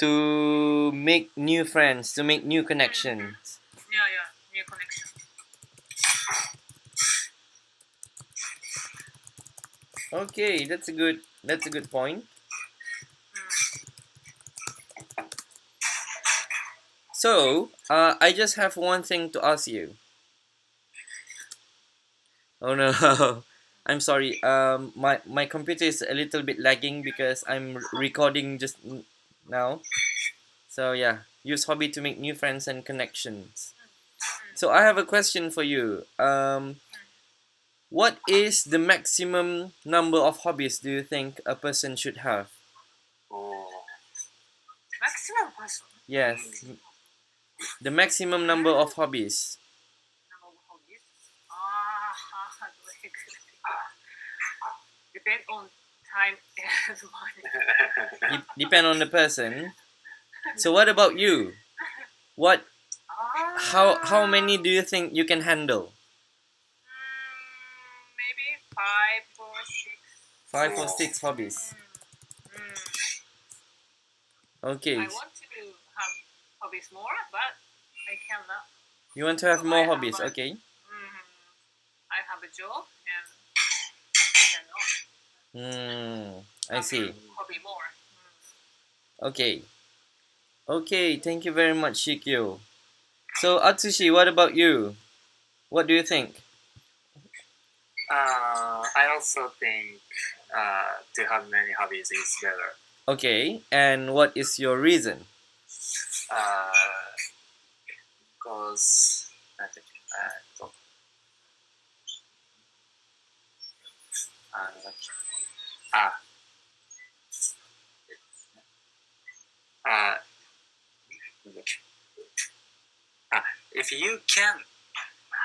to make new friends, to make new connections. Yeah, new connection. Okay, that's a good point. So, I just have one thing to ask you. Oh no, I'm sorry. My computer is a little bit lagging because I'm recording just now. So yeah, use hobby to make new friends and connections. So I have a question for you. What is the maximum number of hobbies do you think a person should have? Maximum person. Yes, the maximum number of hobbies. Number of hobbies. Depend on time and money. Depend on the person. So what about you? What? How many do you think you can handle? Maybe 5 or 6. 5 or 6 hobbies. Okay. I want to have hobbies more, but I cannot. You want to have So more I have hobbies, a- okay? I have a job and I cannot I see. hobby more. Okay. Okay, thank you very much, Shikyo. So, Atsushi, what about you? What do you think? I also think to have many hobbies is better. Okay, and what is your reason? Because if you can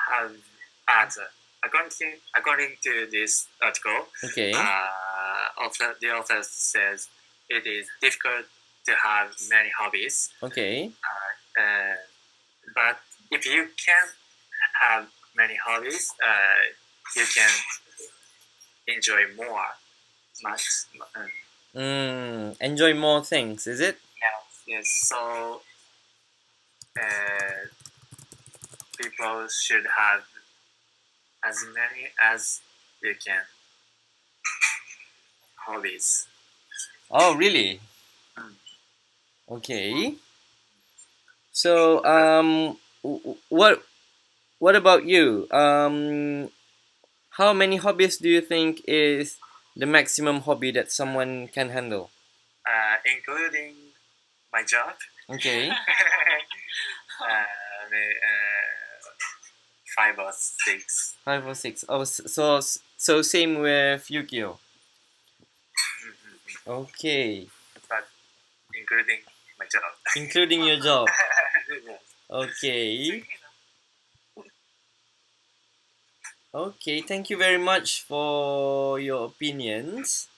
have according to this article, Okay. the author says it is difficult to have many hobbies. Okay. But if you can have many hobbies, you can enjoy much. Enjoy more things, is it? Yes. So people should have as many as you can hobbies. Oh, really? Okay. So, what about you? How many hobbies do you think is the maximum hobby that someone can handle? Including my job. Okay. 5 or 6. 5 or 6. Oh, so same with Yukio. Okay. But including my job. Including your job. Okay. Okay, thank you very much for your opinions.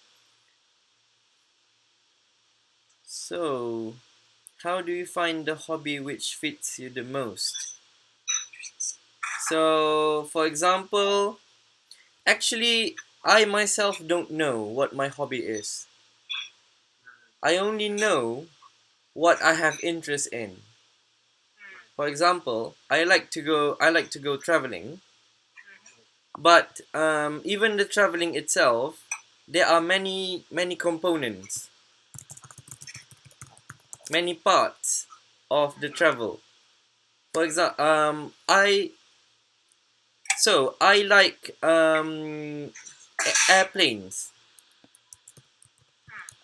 So, how do you find the hobby which fits you the most? So, for example, actually, I myself don't know what my hobby is. I only know what I have interest in. For example, I like to go traveling. But even the traveling itself, there are many components, many parts of the travel. For example, I like airplanes.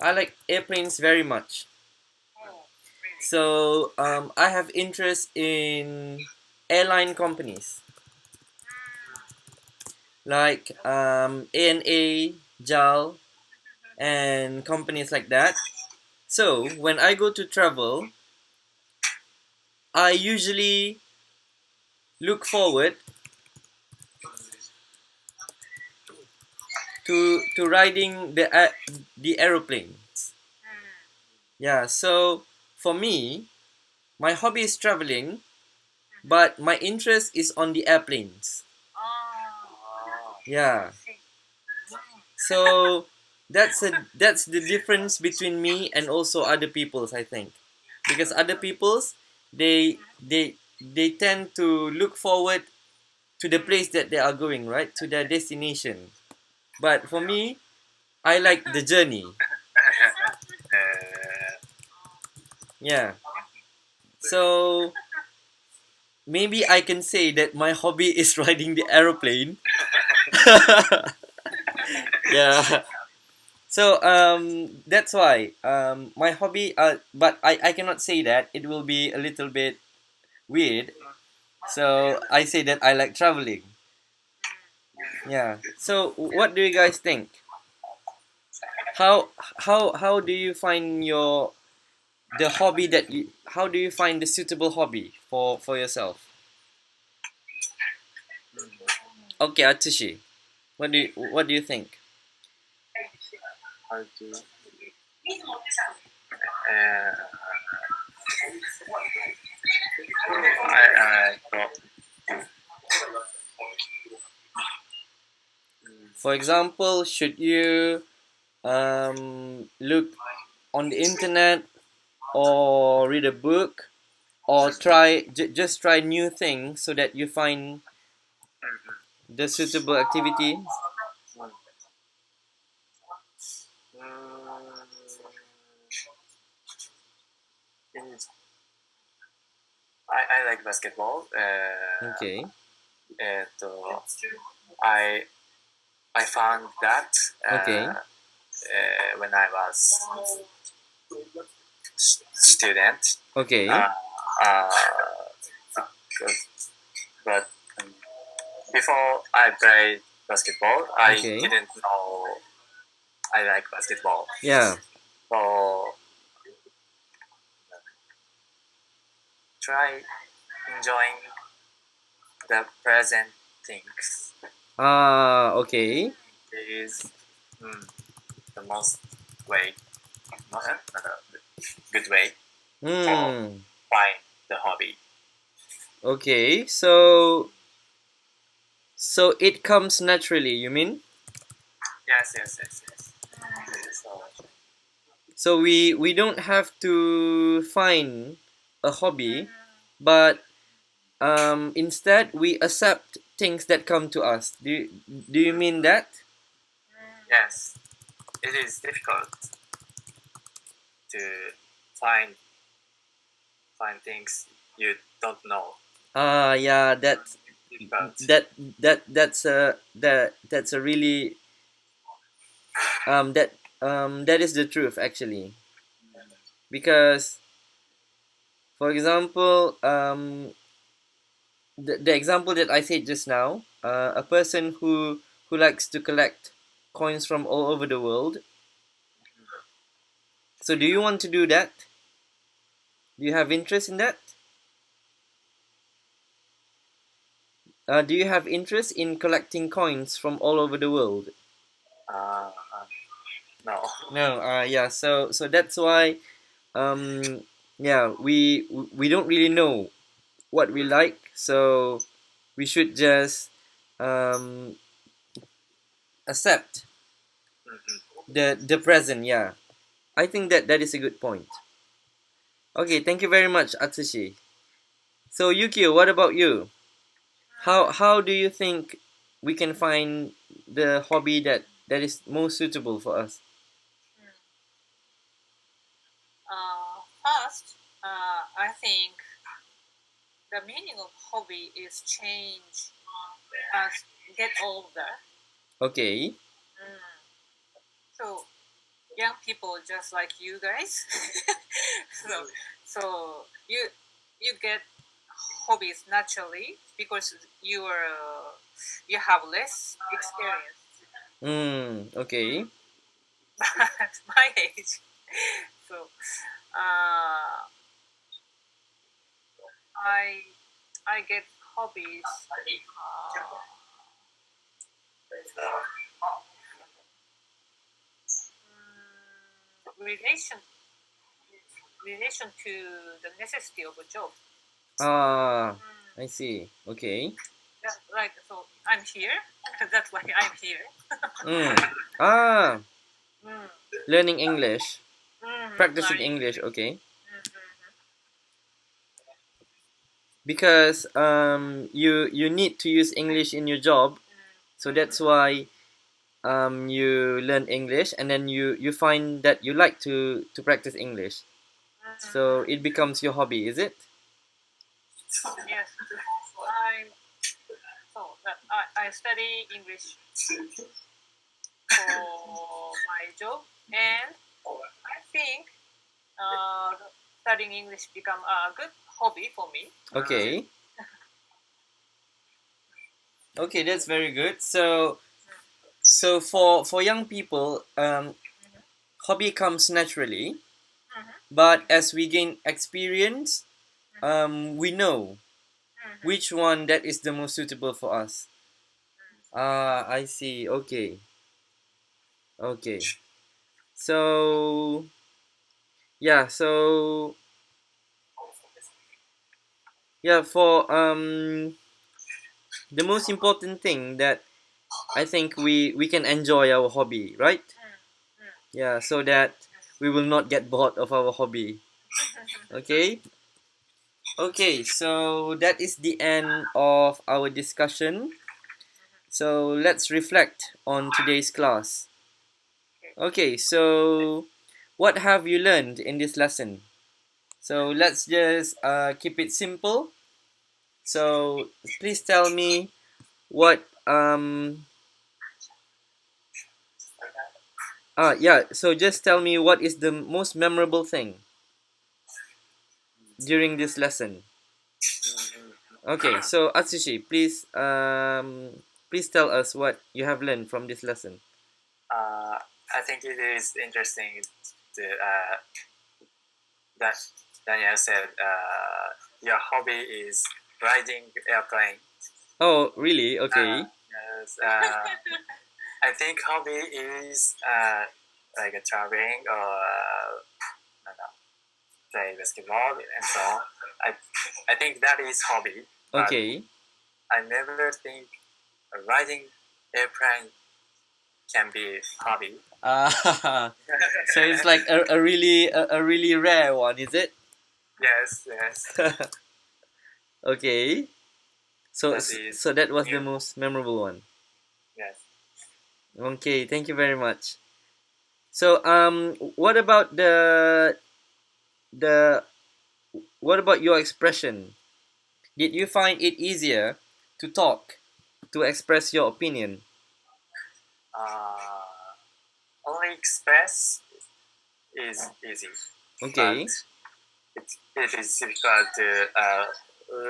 I like airplanes very much. So I have interest in airline companies like ANA, JAL, and companies like that. So when I go to travel, I usually look forward to riding the aeroplanes. Yeah, so for me, my hobby is traveling, but my interest is on the airplanes. Yeah. So that's the difference between me and also other people's, I think, because other people's they tend to look forward to the place that they are going, right, to their destination. But for me, I like the journey. Yeah. So maybe I can say that my hobby is riding the aeroplane. Yeah. So that's why my hobby but I cannot say that, it will be a little bit weird. So I say that I like traveling. Yeah. So what do you guys think? How do you find the hobby that you how do you find the suitable hobby for yourself? Okay, Atsushi. What do you think? How to For example, should you look on the internet or read a book, or just try new things so that you find the suitable activity. I like basketball. Okay. I I found that Okay. When I was student. Okay. But before I played basketball, I Okay. didn't know I like basketball. Yeah. So try enjoying the present things Okay. is the most way, good way Hmm. find the hobby. Okay. So it comes naturally, you mean? Yes. So we don't have to find a hobby, but instead we accept things that come to us. Do you mean that? Yes, it is difficult to find things you don't know. Yeah, Difficult. that's a really that is the truth actually, because for example the example that I said just now, a person who likes to collect coins from all over the world. So do you want to do that? Do you have interest in that? Do you have interest in collecting coins from all over the world? Uh, no. No. Yeah. So that's why. Yeah. We don't really know what we like, so we should just um accept the present. Yeah. I think that is a good point. Okay. Thank you very much, Atsushi. So Yukio, what about you? How do you think we can find the hobby that is most suitable for us? First, I think the meaning of hobby is change as get older. Okay. So young people just like you guys. so you get hobbies naturally because you have less experience. Okay. But my age, so I get hobbies. Relation to the necessity of a job. I see. Okay. Like so, I'm here. That's why I'm here. Ah, Mm, learning English, practicing learning. English. Okay. Because you need to use English in your job, so that's why you learn English, and then you find that you like to practice English, so it becomes your hobby, is it? Yes, I'm. I study English for my job, and I think studying English become a good hobby for me. Okay. Okay, that's very good. So for young people, hobby comes naturally, but as we gain experience, we know which one that is the most suitable for us. I see. Okay. Okay. So yeah, for the most important thing that I think we can enjoy our hobby, right? Yeah, so that we will not get bored of our hobby. Okay. Okay, so that is the end of our discussion. So let's reflect on today's class. Okay, so what have you learned in this lesson? So let's just keep it simple. So please tell me what yeah, so just tell me what is the most memorable thing during this lesson. Okay, so Atsushi, please tell us what you have learned from this lesson. I think it is interesting to, that Daniel said your hobby is riding airplane. Oh, really? Okay. Yes, I think hobby is like a traveling or I don't know, play basketball and so on. I think that is hobby. Okay. I never think riding airplane can be hobby. So it's like a really rare one, is it? Yes, yes. Okay. So That is so that was the new. most memorable one. Yes. Okay, thank you very much. So what about the what about your expression? Did you find it easier to talk, to express your opinion? Only express is easy. Okay. But it is difficult to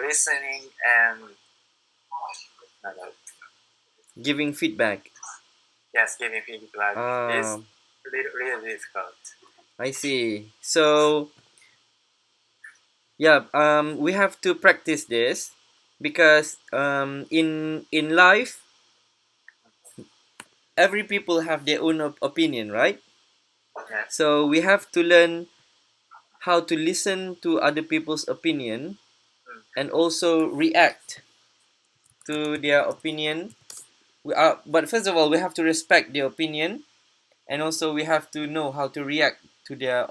listening and Giving feedback. yes, giving feedback is really difficult. I see. So yeah, we have to practice this because in life, every people have their own opinion, right? Yes. So we have to learn how to listen to other people's opinion and also react to their opinion. But first of all, we have to respect their opinion, and also we have to know how to react to their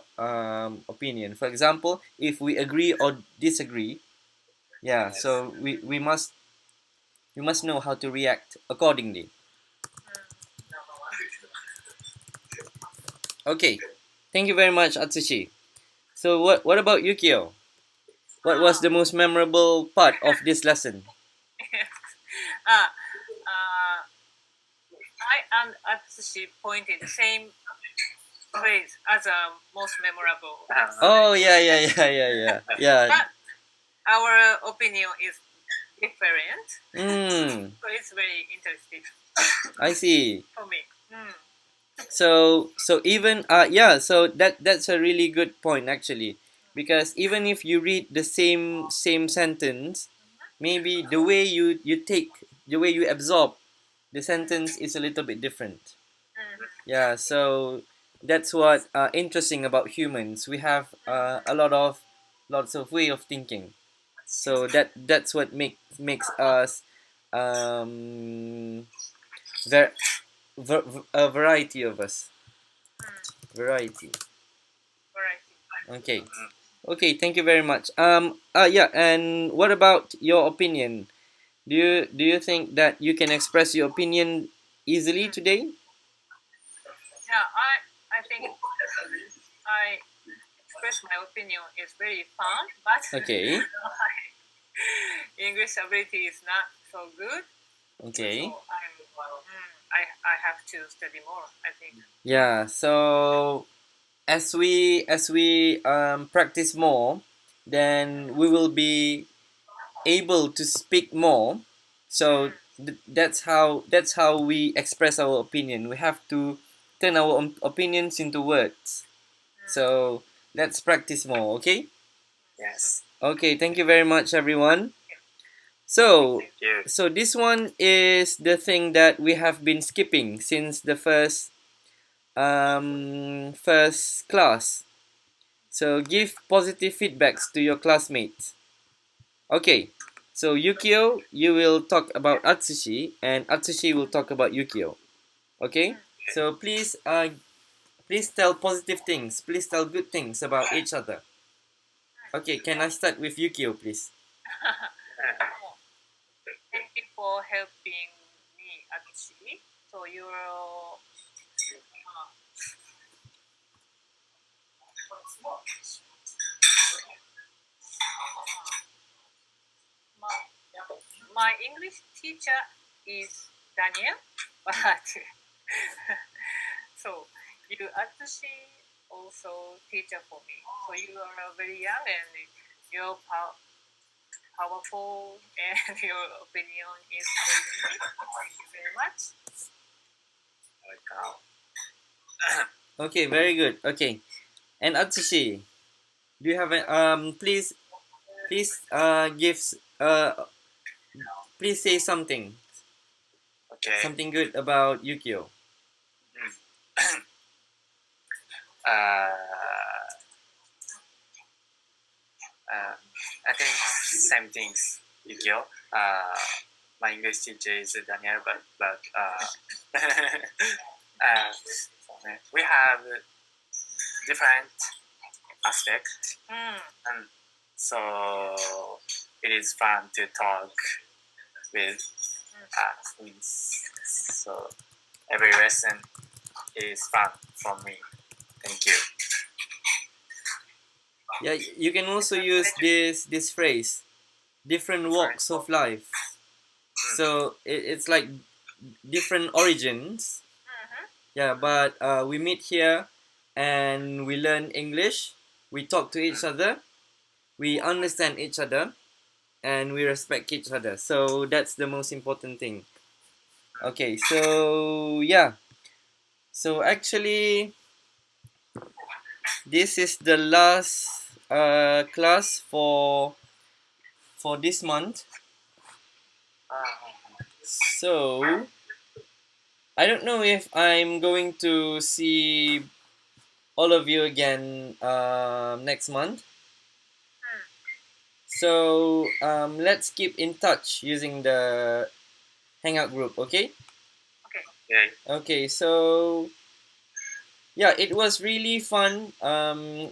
opinion. For example, if we agree or disagree, yeah, Yes. so we must know how to react accordingly. Okay, thank you very much, Atsushi. So what about Yukio? What was the most memorable part of this lesson? I and Atsushi pointed the same phrase as a most memorable. Oh yeah. But our opinion is different. Mm, So it's very interesting I see. for me. So even so that's a really good point actually, because even if you read the same sentence, maybe the way you absorb the sentence is a little bit different. Yeah, so that's what interesting about humans. We have lots of way of thinking. So that's what makes us ver, a variety of us. Variety. Okay. Okay, thank you very much. Yeah, and what about your opinion? Do you think that you can express your opinion easily today? Yeah, I think I express my opinion is very fun, but Okay. my English ability is not so good. Okay. So I have to study more, I think. Yeah, so as we practice more, then we will be able to speak more. So that's how we express our opinion. We have to turn our opinions into words. So let's practice more, okay? Yes. Okay, thank you very much everyone. So Thank you. so this one is the thing that we have been skipping since the first class. So give positive feedbacks to your classmates. Okay, so Yukio, you will talk about Atsushi, and Atsushi will talk about Yukio. Okay, so please tell positive things. Please tell good things about each other. Okay, can I start with Yukio, please? Thank you for helping me, actually. So my English teacher is Daniel, but so you actually also teacher for me. So you are very young and you're powerful and your opinion is very unique. Thank you very much. Okay, very good. Okay, and Atsushi, do you have a please give please say something Okay. something good about Yukio. I think same things, Yukio. My English teacher is Daniel, but we have different aspects, and so it is fun to talk with so every lesson is fun for me. Thank you. Yeah, you can also use this phrase, different walks of life. So it's like different origins. Yeah, but we meet here and we learn English. We talk to each other. We understand each other, and we respect each other. So that's the most important thing. Okay, so yeah. So actually, this is the last class for this month. So I don't know if I'm going to see all of you again next month. So let's keep in touch using the Hangout group, okay? Okay. Okay, so yeah, it was really fun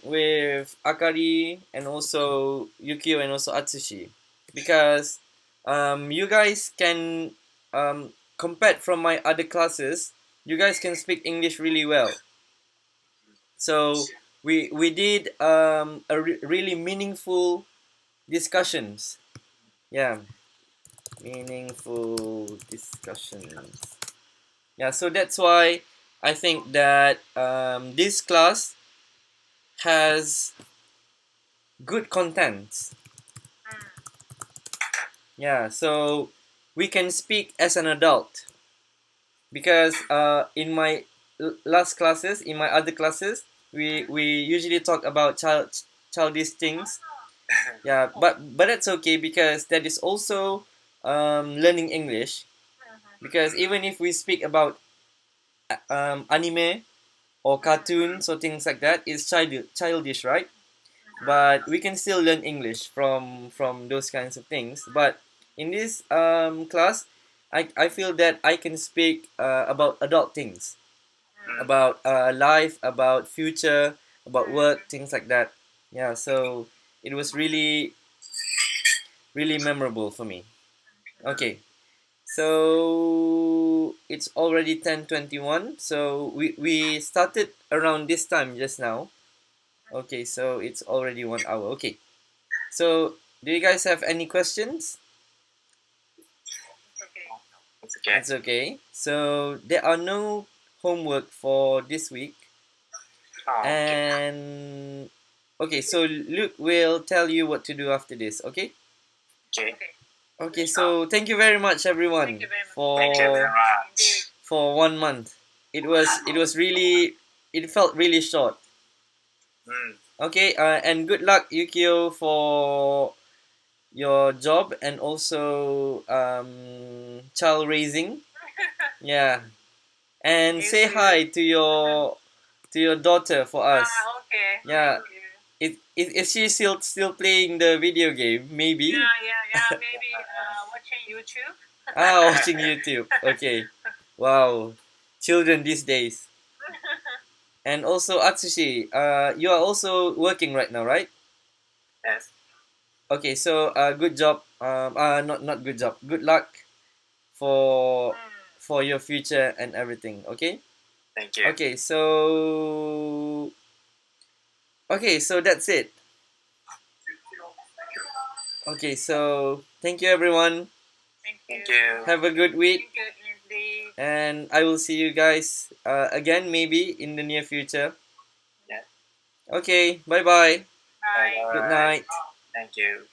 with Akari and also Yukio and also Atsushi, because you guys can compared from my other classes, you guys can speak English really well. So we did really meaningful discussions. Yeah, meaningful discussions. Yeah, so that's why I think that this class has good contents. Yeah, so we can speak as an adult, because in my last classes, in my other classes, we usually talk about childish things. Yeah, but that's okay, because that is also learning English. Because even if we speak about anime or cartoons or things like that, it's childish, right? But we can still learn English from those kinds of things. But in this class, I feel that I can speak about adult things, about life, about future, about work, things like that. Yeah, so it was really memorable for me. Okay, so it's already 10:21. So we started around this time just now. Okay, so it's already 1 hour. Okay, so do you guys have any questions? It's okay. It's okay. So there are no homework for this week. And okay, so Luke will tell you what to do after this. Okay. Okay. Okay, so thank you very much, everyone, for Thank you very much. for 1 month. It was really, it felt really short. Okay, and good luck, Yukio, for your job and also child raising. Yeah, and say hi to your daughter for us. Okay. Yeah. Is she still playing the video game? Maybe. Yeah. Maybe watching YouTube. Watching YouTube. Okay. Wow. Children these days. And also Atsushi, you are also working right now, right? Yes. Okay, so good job. Not good job. Good luck for your future and everything. Okay. Thank you. Okay, so that's it. Okay, so thank you everyone. Thank you. Have a good week, Thank you, indeed. and I will see you guys again maybe in the near future. Yeah. Okay, bye bye. Bye. Bye. Good night. Thank you.